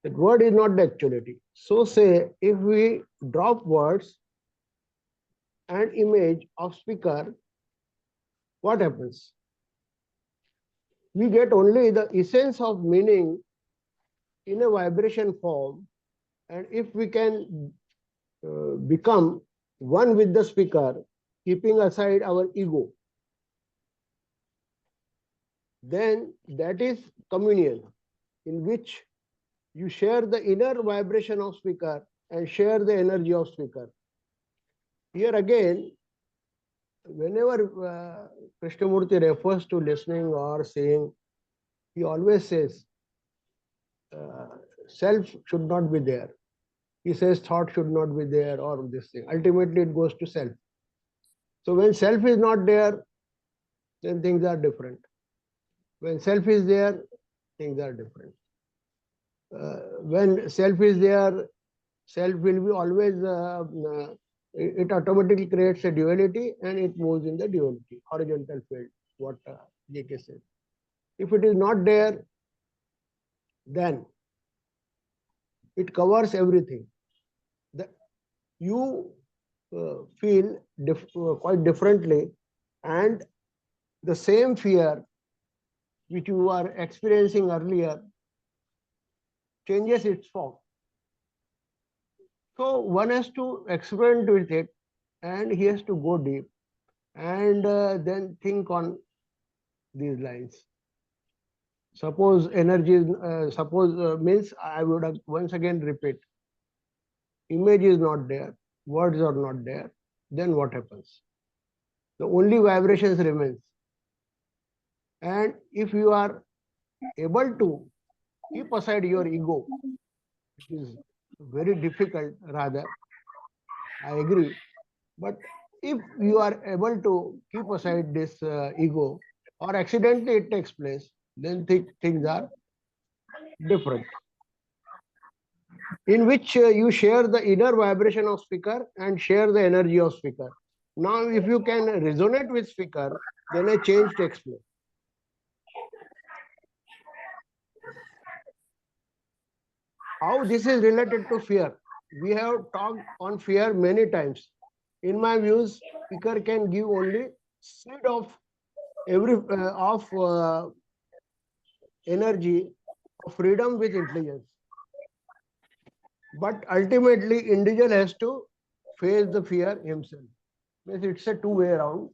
That word is not the actuality. So say if we drop words and image of speaker, what happens? We get only the essence of meaning in a vibration form, and if we can become one with the speaker, keeping aside our ego, then that is communion, in which you share the inner vibration of speaker and share the energy of speaker. Here again, whenever Krishnamurti refers to listening or saying, he always says self should not be there. He says thought should not be there, or this thing. Ultimately, it goes to self. So when self is not there, then things are different. When self is there, things are different. When self is there, self will be always, it automatically creates a duality and it moves in the duality, horizontal field, what JK said. If it is not there, then it covers everything. You feel quite differently, and the same fear which you were experiencing earlier changes its form. So one has to experiment with it, and he has to go deep and then think on these lines. Suppose energy, means I would have once again repeat, image is not there, words are not there, then what happens? The only vibrations remains. And if you are able to keep aside your ego, which is very difficult, rather, I agree. But if you are able to keep aside this ego, or accidentally it takes place, then things are different. In which you share the inner vibration of speaker and share the energy of speaker. Now, if you can resonate with speaker, then a change takes place. How this is related to fear? We have talked on fear many times. In my views, speaker can give only seed of energy of freedom with intelligence. But ultimately, individual has to face the fear himself. Means it's a two-way around,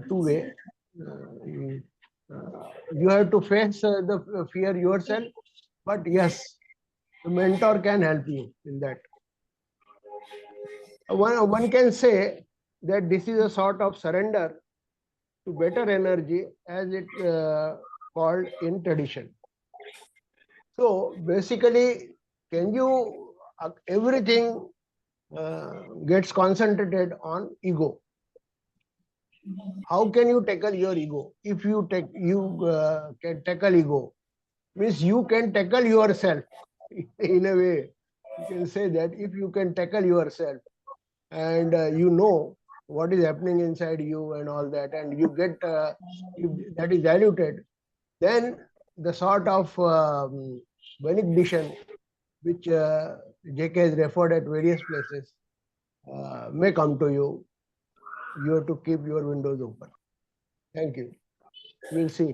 two-way. You have to face the fear yourself, but yes, the mentor can help you in that. One can say that this is a sort of surrender to better energy, as it called in tradition. So basically, can you everything gets concentrated on ego. How can you tackle your ego? If you can tackle ego, means you can tackle yourself. In a way, you can say that if you can tackle yourself, and you know what is happening inside you and all that, and you get that is diluted, then the sort of benediction which JK has referred at various places may come to you. You have to keep your windows open. Thank you. We'll see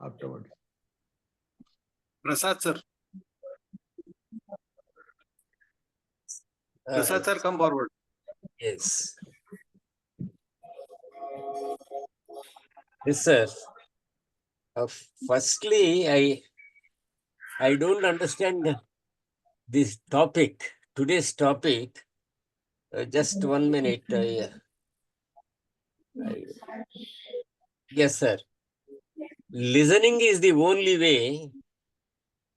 afterwards. Prasad sir. Prasad sir, come forward. Yes. Yes, sir. Firstly, I don't understand this topic, today's topic. Just 1 minute. Yes, sir. Listening is the only way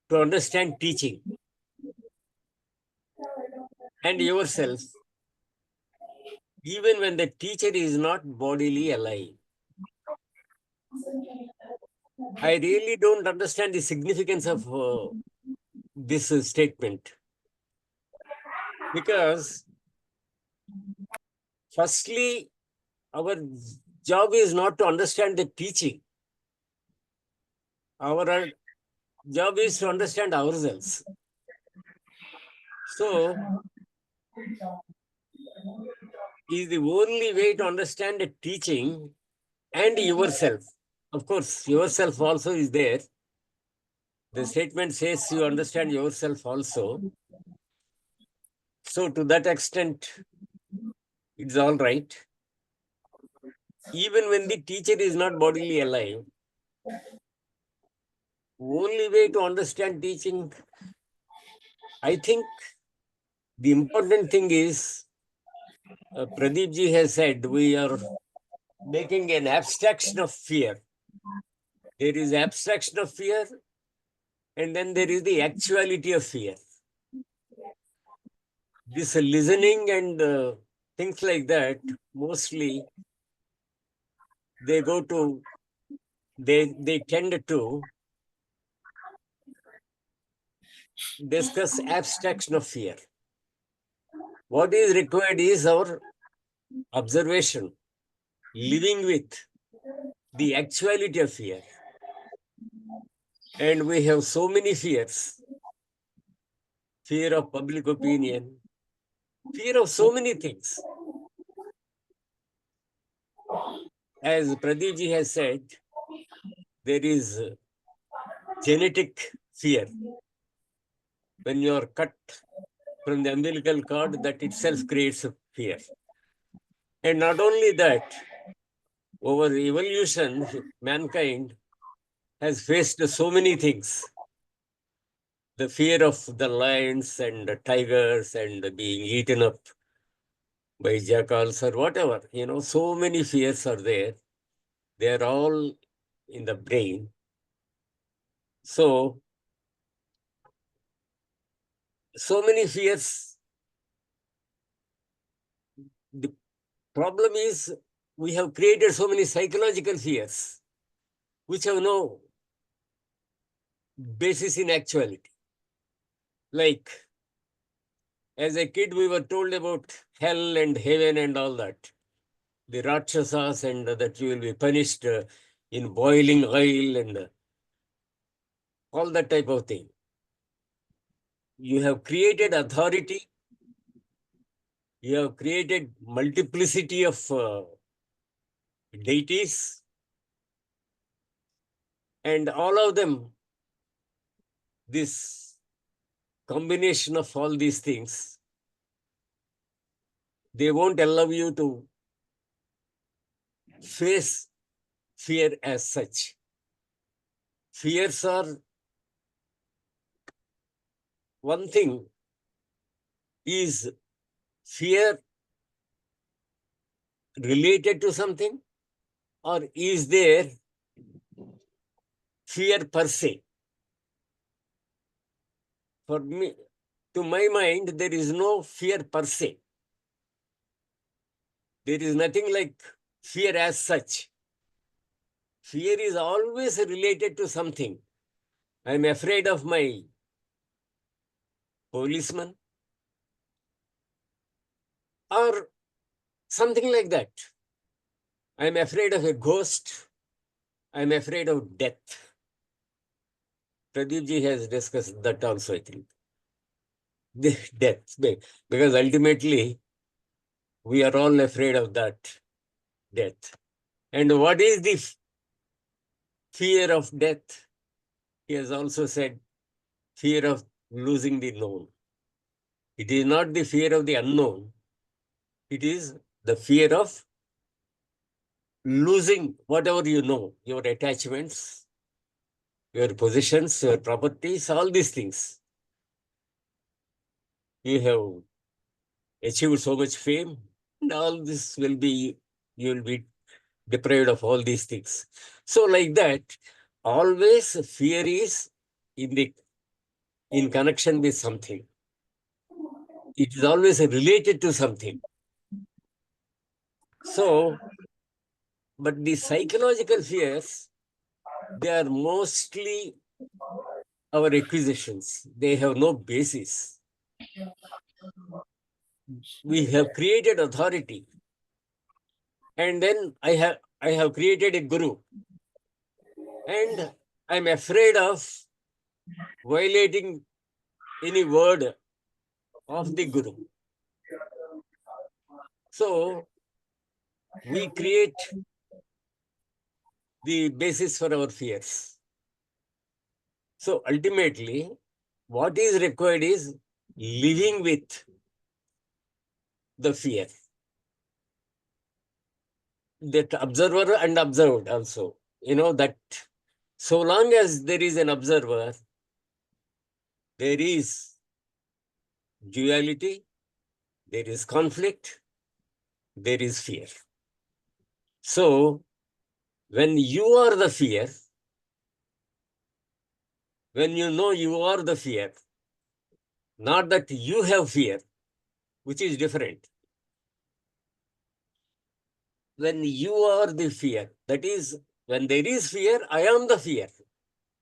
to understand teaching and yourself, even when the teacher is not bodily alive. I really don't understand the significance of this statement. Because, firstly, our job is not to understand the teaching. Our job is to understand ourselves. So, is the only way to understand the teaching and yourself. Of course, yourself also is there. The statement says you understand yourself also. So, to that extent, it's all right. Even when the teacher is not bodily alive, only way to understand teaching, I think the important thing is, Pradeep ji has said, we are making an abstraction of fear. There is abstraction of fear, and then there is the actuality of fear. This listening and things like that, mostly they go to, they tend to discuss abstraction of fear. What is required is our observation, living with the actuality of fear. And we have so many fears. Fear of public opinion, fear of so many things. As Pradeep ji has said, there is genetic fear. When you are cut from the umbilical cord, that itself creates a fear. And not only that, over evolution, mankind has faced so many things. The fear of the lions and the tigers and being eaten up by jackals or whatever, so many fears are there. They are all in the brain. So many fears. The problem is we have created so many psychological fears which have no basis in actuality. Like, as a kid, we were told about hell and heaven and all that. The Rakshasas, and that you will be punished in boiling oil and all that type of thing. You have created authority. You have created multiplicity of deities. And all of them, this combination of all these things, they won't allow you to face fear as such. Fears are one thing. Is fear related to something, or is there fear per se? For me, to my mind, there is no fear per se. There is nothing like fear as such. Fear is always related to something. I'm afraid of my policeman or something like that. I'm afraid of a ghost. I'm afraid of death. Pradeep ji has discussed that also, I think. The death, because ultimately we are all afraid of that death. And what is the fear of death? He has also said fear of losing the known. It is not the fear of the unknown. It is the fear of losing whatever you know, your attachments, your possessions, your properties, all these things. You have achieved so much fame, and all this will be, you will be deprived of all these things. So like that, always fear is in connection with something. It is always related to something. So, but the psychological fears, they are mostly our acquisitions. They have no basis. We have created authority. And then I have created a guru. And I'm afraid of violating any word of the guru. So we create the basis for our fears. So ultimately, what is required is living with the fear. That observer and observed also. You know that so long as there is an observer, there is duality, there is conflict, there is fear. So when you are the fear, when you know you are the fear, not that you have fear, which is different. When you are the fear, that is, when there is fear, I am the fear.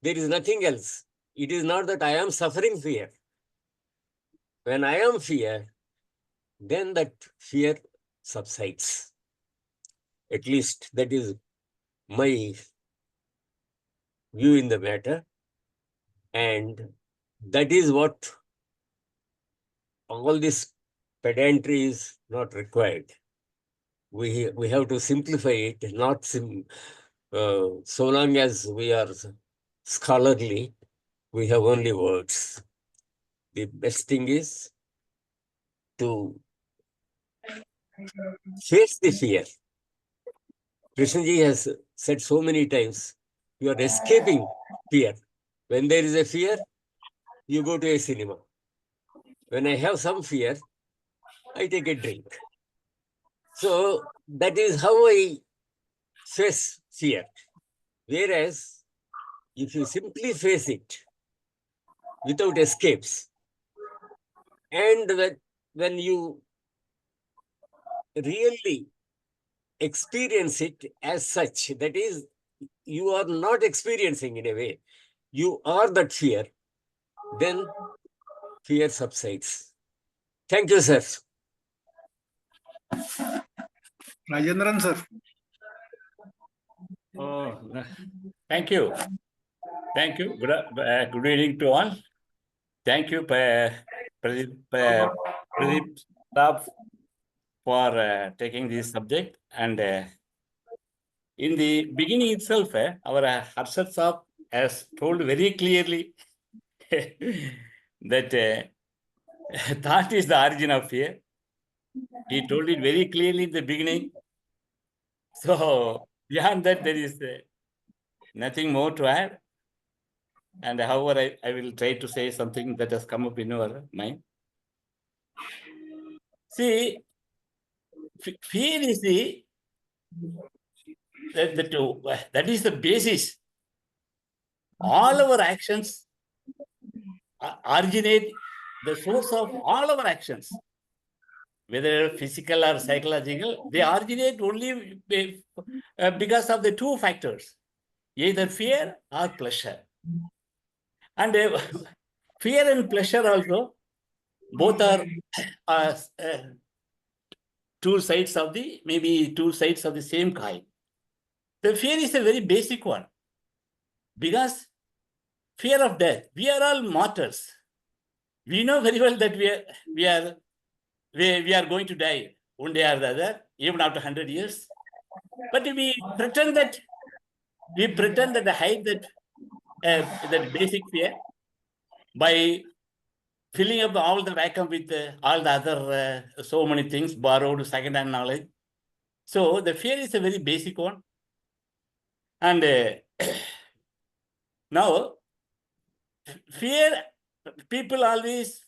There is nothing else. It is not that I am suffering fear. When I am fear, then that fear subsides. At least that is my view in the matter. And that is what all this pedantry is not required. We have to simplify it, not so long as we are scholarly, we have only words. The best thing is to face the fear. Krishnaji has said so many times, you are escaping fear. When there is a fear, you go to a cinema. When I have some fear, I take a drink. So that is how I face fear. Whereas, if you simply face it without escapes, and when you really experience it as such, that is, you are not experiencing in a way, you are that fear, then fear subsides. Thank you, sir. Rajendran sir. Oh, thank you. Thank you. Good evening to all. Thank you, Pradeep Saab, for taking this subject. And in the beginning itself, our Harshad Saab has told very clearly that thought is the origin of fear. He told it very clearly in the beginning. So beyond that, there is nothing more to add. And however, I will try to say something that has come up in your mind. See, fear is that is the basis. All our actions originate the source of all our actions, whether physical or psychological. They originate only because of the two factors, either fear or pleasure. And fear and pleasure also, both are two sides of the same coin. The fear is a very basic one, because fear of death. We are all mortals. We know very well that we are going to die one day or the other, even after 100 years. But we pretend that hide that basic fear by filling up all the vacuum with all the other so many things, borrowed second-hand knowledge. So the fear is a very basic one. And now, fear, people always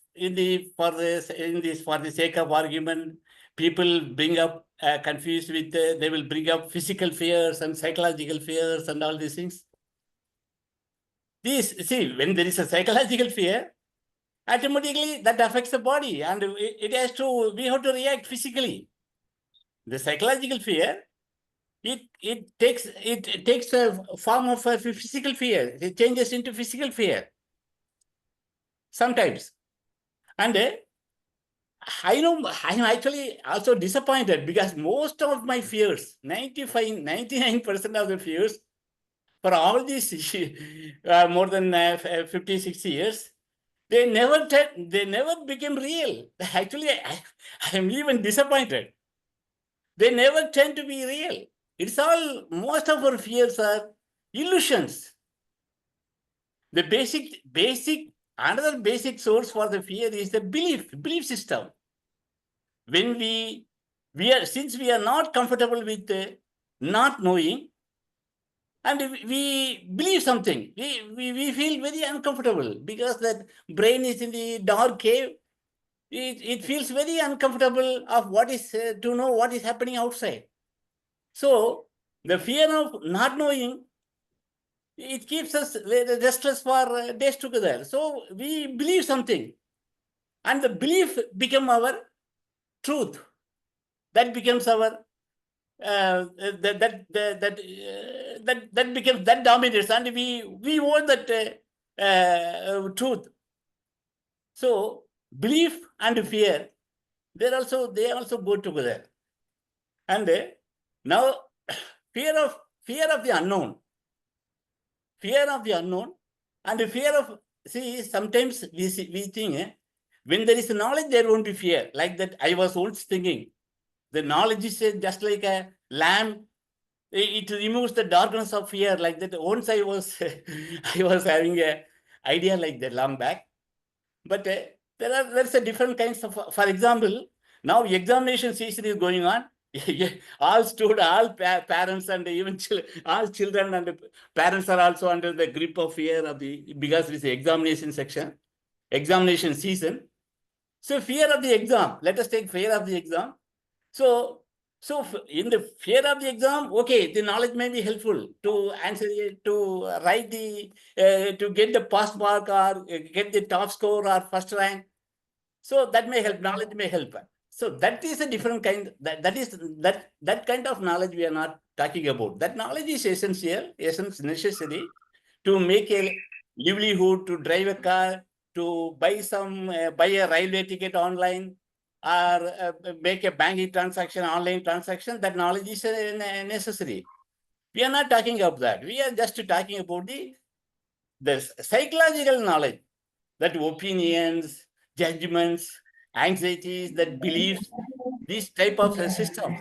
for the sake of argument, people bring up confused with they will bring up physical fears and psychological fears and all these things. When there is a psychological fear, automatically that affects the body, and we have to react physically. The psychological fear, it takes a form of a physical fear. It changes into physical fear sometimes. And I know I'm actually also disappointed, because most of my fears, 99% of the fears for all these more than 50, 60 years, they never became real. Actually, I'm even disappointed. They never tend to be real. Most of our fears are illusions. The another basic source for the fear is the belief system. When since we are not comfortable with not knowing, and we believe something, we feel very uncomfortable, because that brain is in the dark cave. It feels very uncomfortable of to know what is happening outside. So the fear of not knowing, it keeps us restless for days together. So we believe something, and the belief becomes our truth. That becomes our that dominates, and we want that truth. So belief and fear, they also go together. And now fear of the unknown. Fear of the unknown and fear of, sometimes we think when there is knowledge, there won't be fear. Like that, I was once thinking, the knowledge is just like a lamp. It removes the darkness of fear. Like that, once I was having a idea like that long back. But there's a different kinds of, for example, now examination season is going on. All parents and even all children and parents are also under the grip of fear because it's the examination season. So fear of the exam. Let us take fear of the exam. So So in the fear of the exam, okay, the knowledge may be helpful to answer it, to write the, to get the pass mark or get the top score or first rank. So that may help, knowledge may help. So that is a different kind, that kind of knowledge we are not talking about. That knowledge is essential, necessary to make a livelihood, to drive a car, to buy a railway ticket online, or make a banking transaction, online transaction. That knowledge is necessary. We are not talking about that. We are just talking about the psychological knowledge, that opinions, judgments, anxieties, that beliefs, these type of systems,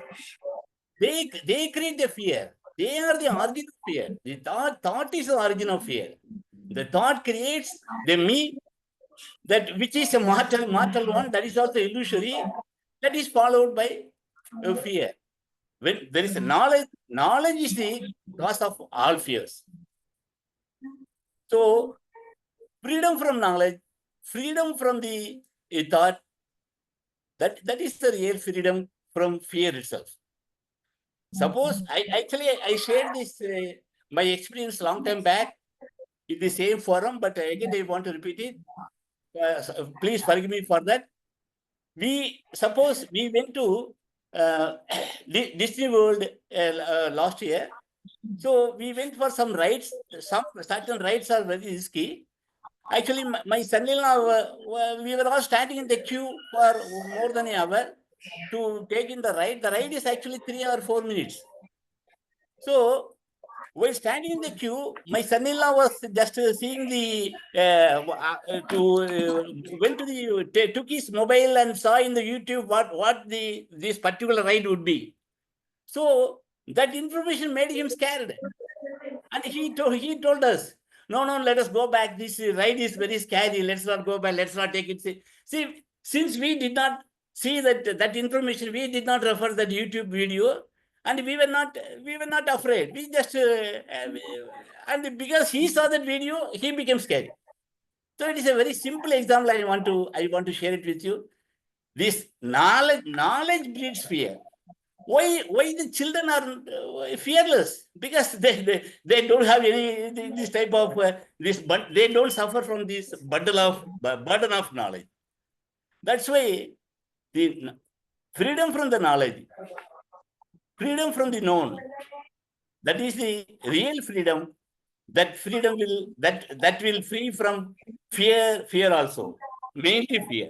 they create the fear. They are the origin of fear. The thought is the origin of fear. The thought creates the me, that which is a mortal one, that is also illusory, that is followed by fear. When there is a knowledge is the cause of all fears. So freedom from knowledge, freedom from the thought, that is the real freedom from fear itself. Suppose I shared this my experience long time back in the same forum, but again I want to repeat it. Please forgive me for that. Suppose we went to Disney World last year. So we went for some rides. Some certain rides are very risky. Actually, my son-in-law, we were all standing in the queue for more than an hour to take in the ride. The ride is actually 3 or 4 minutes. So while standing in the queue, my son-in-law was just seeing went to took his mobile and saw in the YouTube what this particular ride would be. So that information made him scared. And he told us, no, let us go back. This ride is very scary. Let's not go back. Let's not take it. See, since we did not see that information, we did not refer that YouTube video, and we were not afraid. We just and because he saw that video, he became scary. So it is a very simple example. I want to share it with you. This knowledge breeds fear. Why the children are fearless? Because they don't have any this type of but they don't suffer from this burden of knowledge. That's why the freedom from the knowledge, freedom from the known, that is the real freedom. That freedom will free from fear also, mainly fear.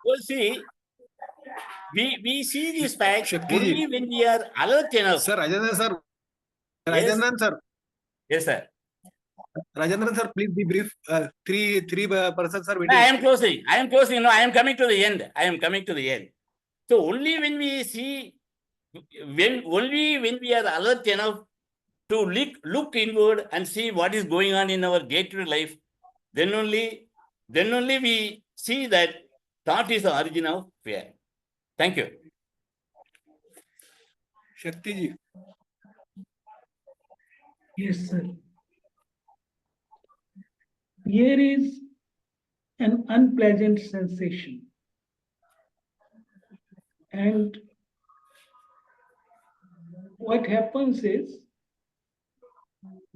Well, see, we see this fact Shakti only ji. when we are alert enough. Sir, Rajendran sir. Yes. Rajendran sir. Yes, sir. Rajendran sir, please be brief. Three persons are No, waiting. I am closing. No, I am coming to the end. So only when we see, only when we are alert enough to look inward and see what is going on in our day-to-day life, then only we see that thought is the origin of fear. Thank you. Shakti ji. Yes, sir. Fear is an unpleasant sensation. And what happens is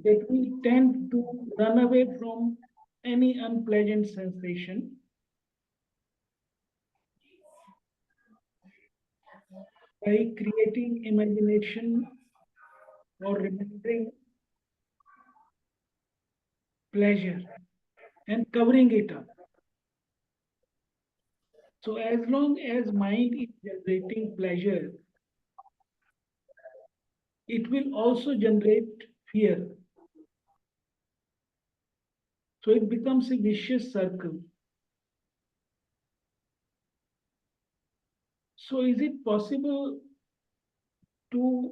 that we tend to run away from any unpleasant sensation by creating imagination or remembering pleasure and covering it up. So as long as mind is generating pleasure, it will also generate fear. So it becomes a vicious circle. So is it possible to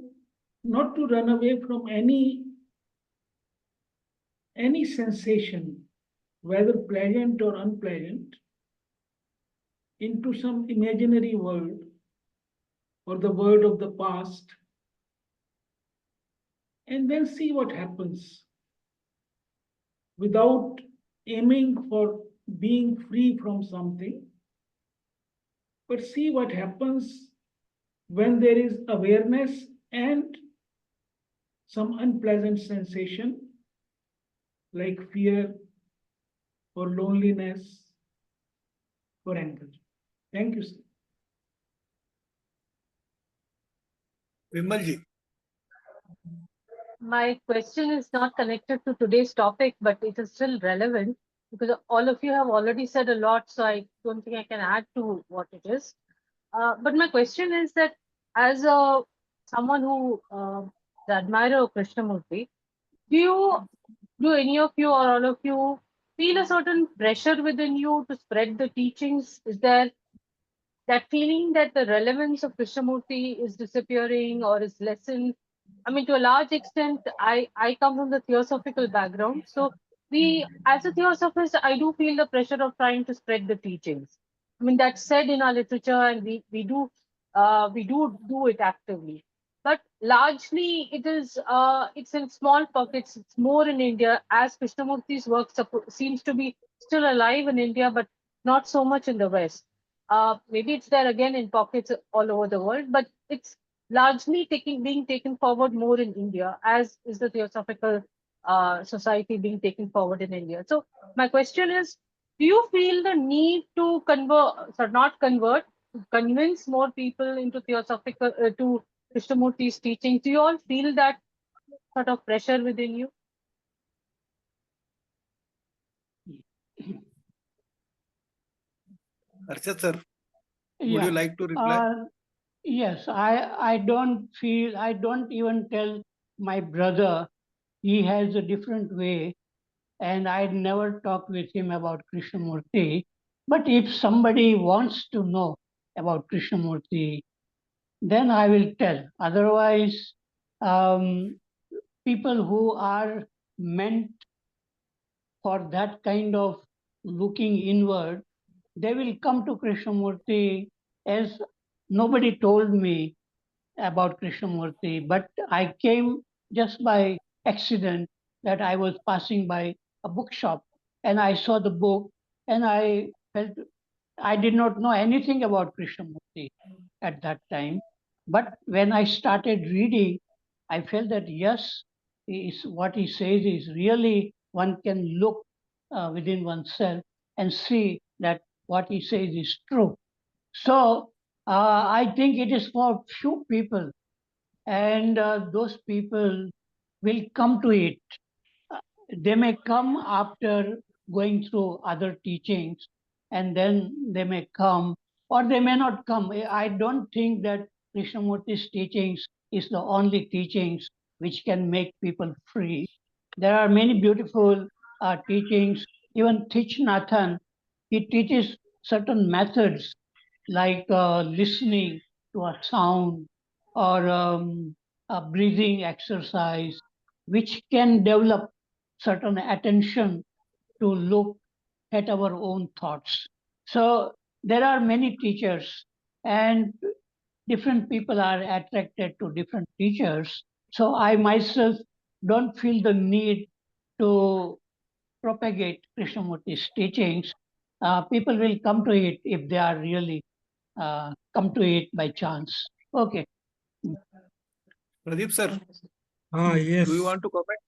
not to run away from any sensation, whether pleasant or unpleasant, into some imaginary world or the world of the past, and then see what happens without aiming for being free from something, but see what happens when there is awareness and some unpleasant sensation like fear or loneliness or anger. Thank you, sir. Vimalji. My question is not connected to today's topic, but it is still relevant because all of you have already said a lot, so I don't think I can add to what it is. But my question is that as a someone who the admirer of Krishnamurti, do any of you or all of you feel a certain pressure within you to spread the teachings? Is there that feeling that the relevance of Krishnamurti is disappearing or is lessened? I mean, to a large extent, I come from the theosophical background. So as a theosophist, I do feel the pressure of trying to spread the teachings. I mean, that's said in our literature, and we do it actively. But largely, it's in small pockets. It's more in India, as Krishnamurti's work seems to be still alive in India, but not so much in the West. Maybe it's there again in pockets all over the world, but it's largely being taken forward more in India, as is the Theosophical Society being taken forward in India. So my question is, do you feel the need to convince more people into Theosophical, to Krishnamurti's teaching? Do you all feel that sort of pressure within you? Harshad sir, would Yeah. you like to reply? Yes, I don't even tell my brother. He has a different way, and I never talk with him about Krishnamurti. But if somebody wants to know about Krishnamurti, then I will tell. Otherwise, people who are meant for that kind of looking inward, they will come to Krishnamurti, as nobody told me about Krishnamurti, but I came just by accident that I was passing by a bookshop and I saw the book and I felt I did not know anything about Krishnamurti at that time. But when I started reading, I felt that yes, what he says is really, one can look within oneself and see that what he says is true. So I think it is for few people, and those people will come to it. They may come after going through other teachings, and then they may come, or they may not come. I don't think that Krishnamurti's teachings is the only teachings which can make people free. There are many beautiful teachings. Even Thich Nhat Hanh, he teaches certain methods like listening to a sound or a breathing exercise, which can develop certain attention to look at our own thoughts. So there are many teachers, and different people are attracted to different teachers. So I myself don't feel the need to propagate Krishnamurti's teachings. People will come to it if they are really come to it by chance. Okay. Pradeep sir, Yes. do you want to comment?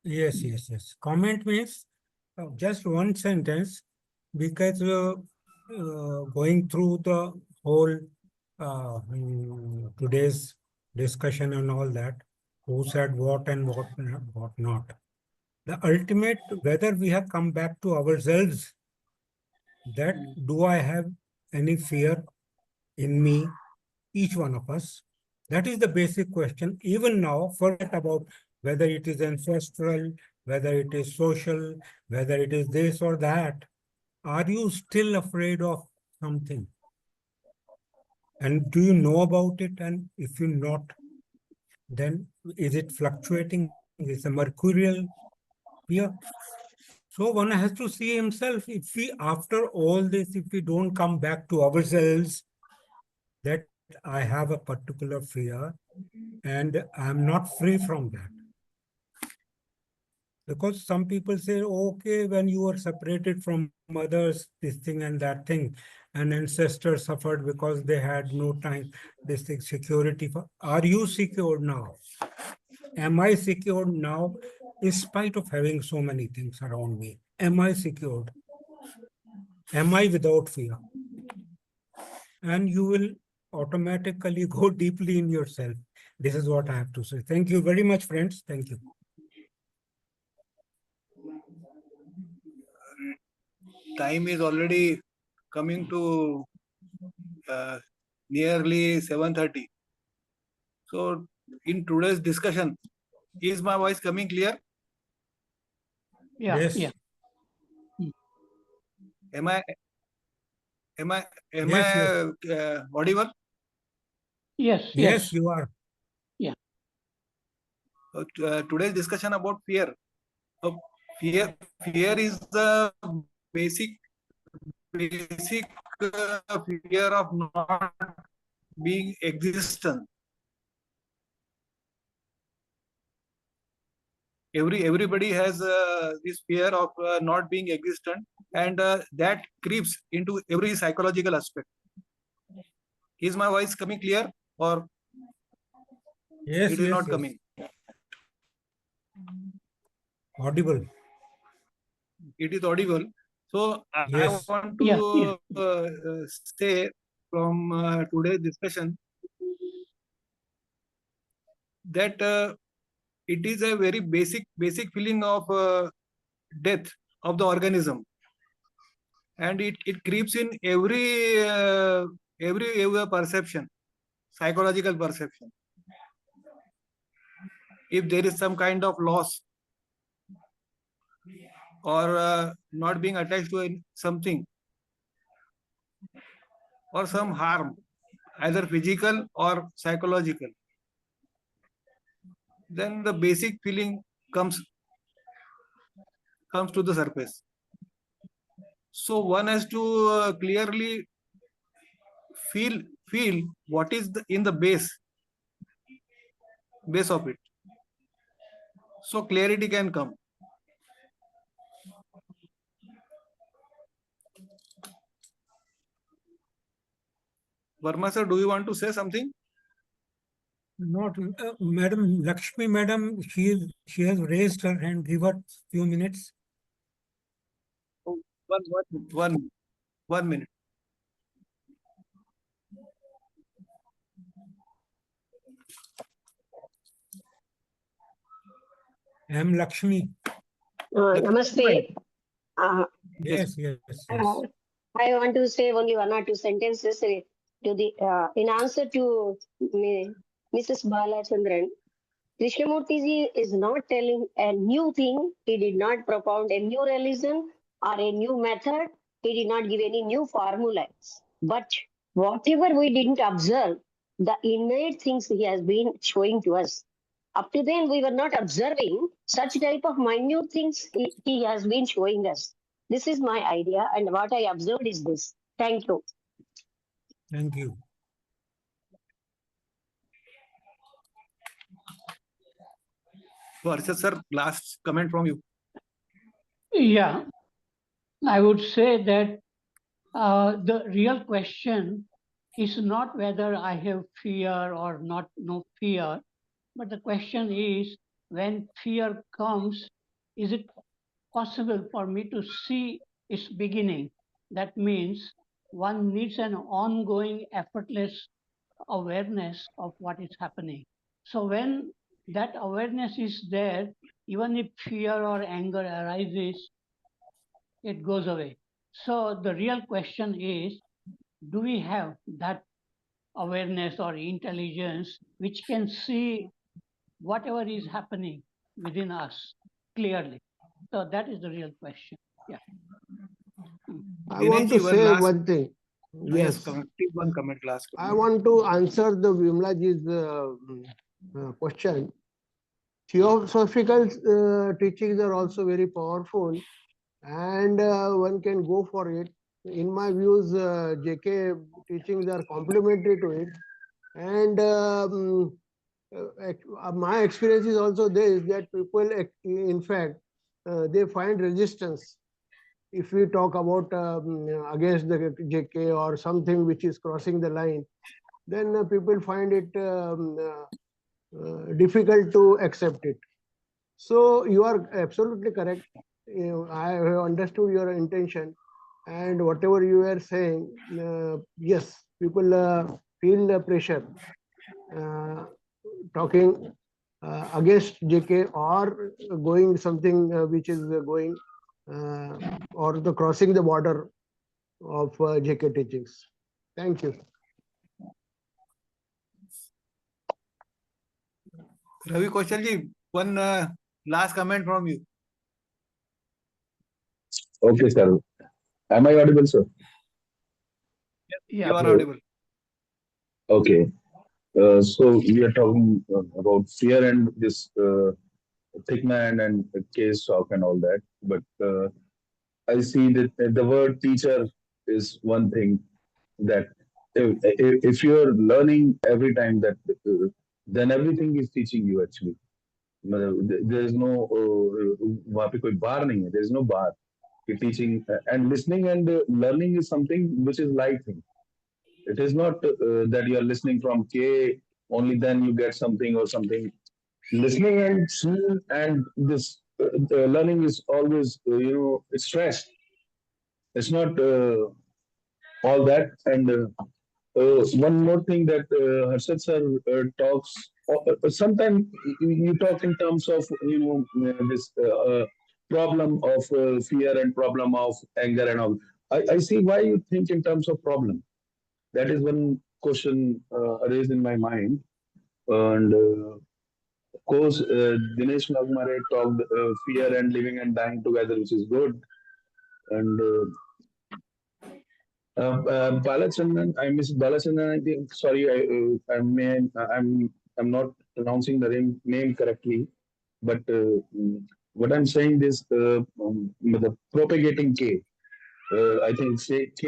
Yes. Comment means just one sentence, because going through the whole today's discussion and all that, who said what and what not. The ultimate, whether we have come back to ourselves, that do I have any fear in me, each one of us? That is the basic question. Even now, forget about whether it is ancestral, whether it is social, whether it is this or that. Are you still afraid of something? And do you know about it? And if you're not, then is it fluctuating? Is it a mercurial fear? So one has to see himself. If we, after all this, if we don't come back to ourselves, that I have a particular fear and I'm not free from that. Because some people say, okay, when you are separated from others, this thing and that thing. and ancestors suffered because they had no time. They seek security. Are you secure now? Am I secured now, in spite of having so many things around me? Am I secured? Am I without fear? And you will automatically go deeply in yourself. This is what I have to say. Thank you very much, friends. Thank you. Time is already coming to nearly 7:30. So in today's discussion, is my voice coming clear? Yeah, Yes. yeah. Am I Yes, audible? Yes, Yes, you are. Today's discussion about fear. Fear is the basic fear of not being existent. Everybody has this fear of not being existent, and that creeps into every psychological aspect. Is my voice coming clear, or Yes, it is yes, not yes. coming? Audible. It is audible. So I Yes. want Yeah, to say from today's discussion that it is a very basic feeling of death of the organism, and it creeps in every perception, psychological perception. If there is some kind of loss or not being attached to something, or some harm, either physical or psychological, then the basic feeling comes to the surface. So one has to clearly feel what is in the base of it, so clarity can come. Verma sir, do you want to say something? Not Madam Lakshmi, Madam, she has raised her hand. Give her few minutes. One minute. Lakshmi. Namaste. Yes, yes, yes. I want to say only one or two sentences to the in answer to Mrs. Balachandran. Krishnamurti ji is not telling a new thing. He did not propound a new religion or a new method. He did not give any new formulas. But whatever we didn't observe, the innate things he has been showing to us. Up to then, we were not observing such type of minute things he has been showing us. This is my idea, and what I observed is this. Thank you. Thank you. Harshad sir, last comment from you. Yeah, I would say that the real question is not whether I have fear or not, no fear, but the question is, when fear comes, is it possible for me to see its beginning? That means one needs an ongoing, effortless awareness of what is happening. So when that awareness is there, even if fear or anger arises, it goes away. So the real question is, do we have that awareness or intelligence which can see whatever is happening within us clearly? So that is the real question. Yeah. I want to say one thing. Yes. One comment, last comment. I want to answer the Vimlaji's question. Theosophical teachings are also very powerful, and one can go for it. In my views, JK teachings are complementary to it. And my experience is also this, that people, in fact, they find resistance if we talk about against the JK or something which is crossing the line, then people find it difficult to accept it. So you are absolutely correct. I have understood your intention, and whatever you are saying, yes, people feel the pressure talking against JK or going something which is going or the crossing the border of JK teachings. Thank you. Ravi Kaushal ji, one last comment from you. Okay, sir. Am I audible, sir? You are audible. Okay. So we are talking about fear and this thick man and case talk and all that. But I see that the word teacher is one thing that if you're learning every time that, then everything is teaching you actually. There is no वहाँ पे कोई bar नहीं है. There is no bar. Teaching and listening and learning is something which is light thing. It is not that you are listening from K, only then you get something or something. Listening and seeing and this learning is always, it's fresh. It's not all that. And one more thing that Harshad sir talks, sometimes you talk in terms of, this problem of fear and problem of anger and all. I see why you think in terms of problem. That is one question raised in my mind. And of course, Dinesh Waghmare talked fear and living and dying together, which is good. And Balachandran, I miss Balachandran. I think, sorry, I'm not pronouncing the name correctly. But what I'm saying is the propagating K. I think K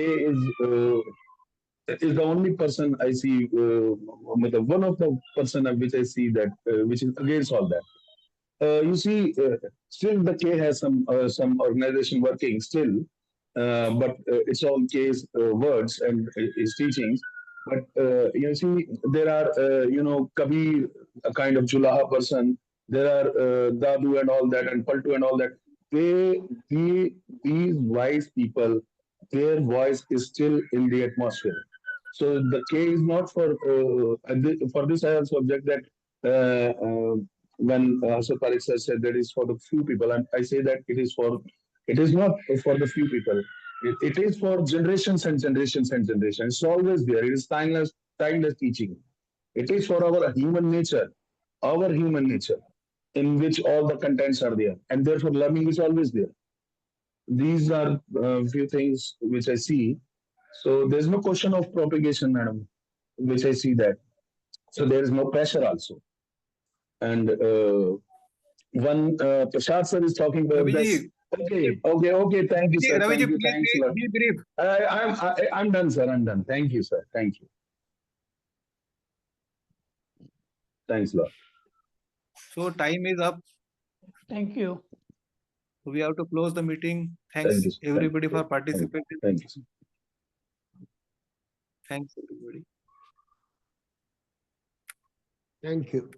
is the only person I see, one of the person which I see that which is against all that. You see, still the K has some organization working still, but it's all K's words and his teachings. But you see, there are Kabir, a kind of Julaha person. There are Dadu and all that, and Paltu and all that. These wise people, their voice is still in the atmosphere. So the K is not for this. I also object that when Harshad Parekh said that is for the few people, and I say that it is not for the few people. It is for generations and generations and generations. It's always there. It is timeless teaching. It is for our human nature, in which all the contents are there, and therefore learning is always there. These are few things which I see. So there's no question of propagation, madam, which I see that. So there is no pressure also. And one Prasad sir is talking about this. Okay. Thank you, sir. Thank you. Thanks a lot. Be brief. I'm done, sir. I'm done. Thank you, sir. Thank you. Thanks a lot. So time is up. Thank you. We have to close the meeting. Thanks everybody for participating. Thank you. Thanks everybody. Thank you.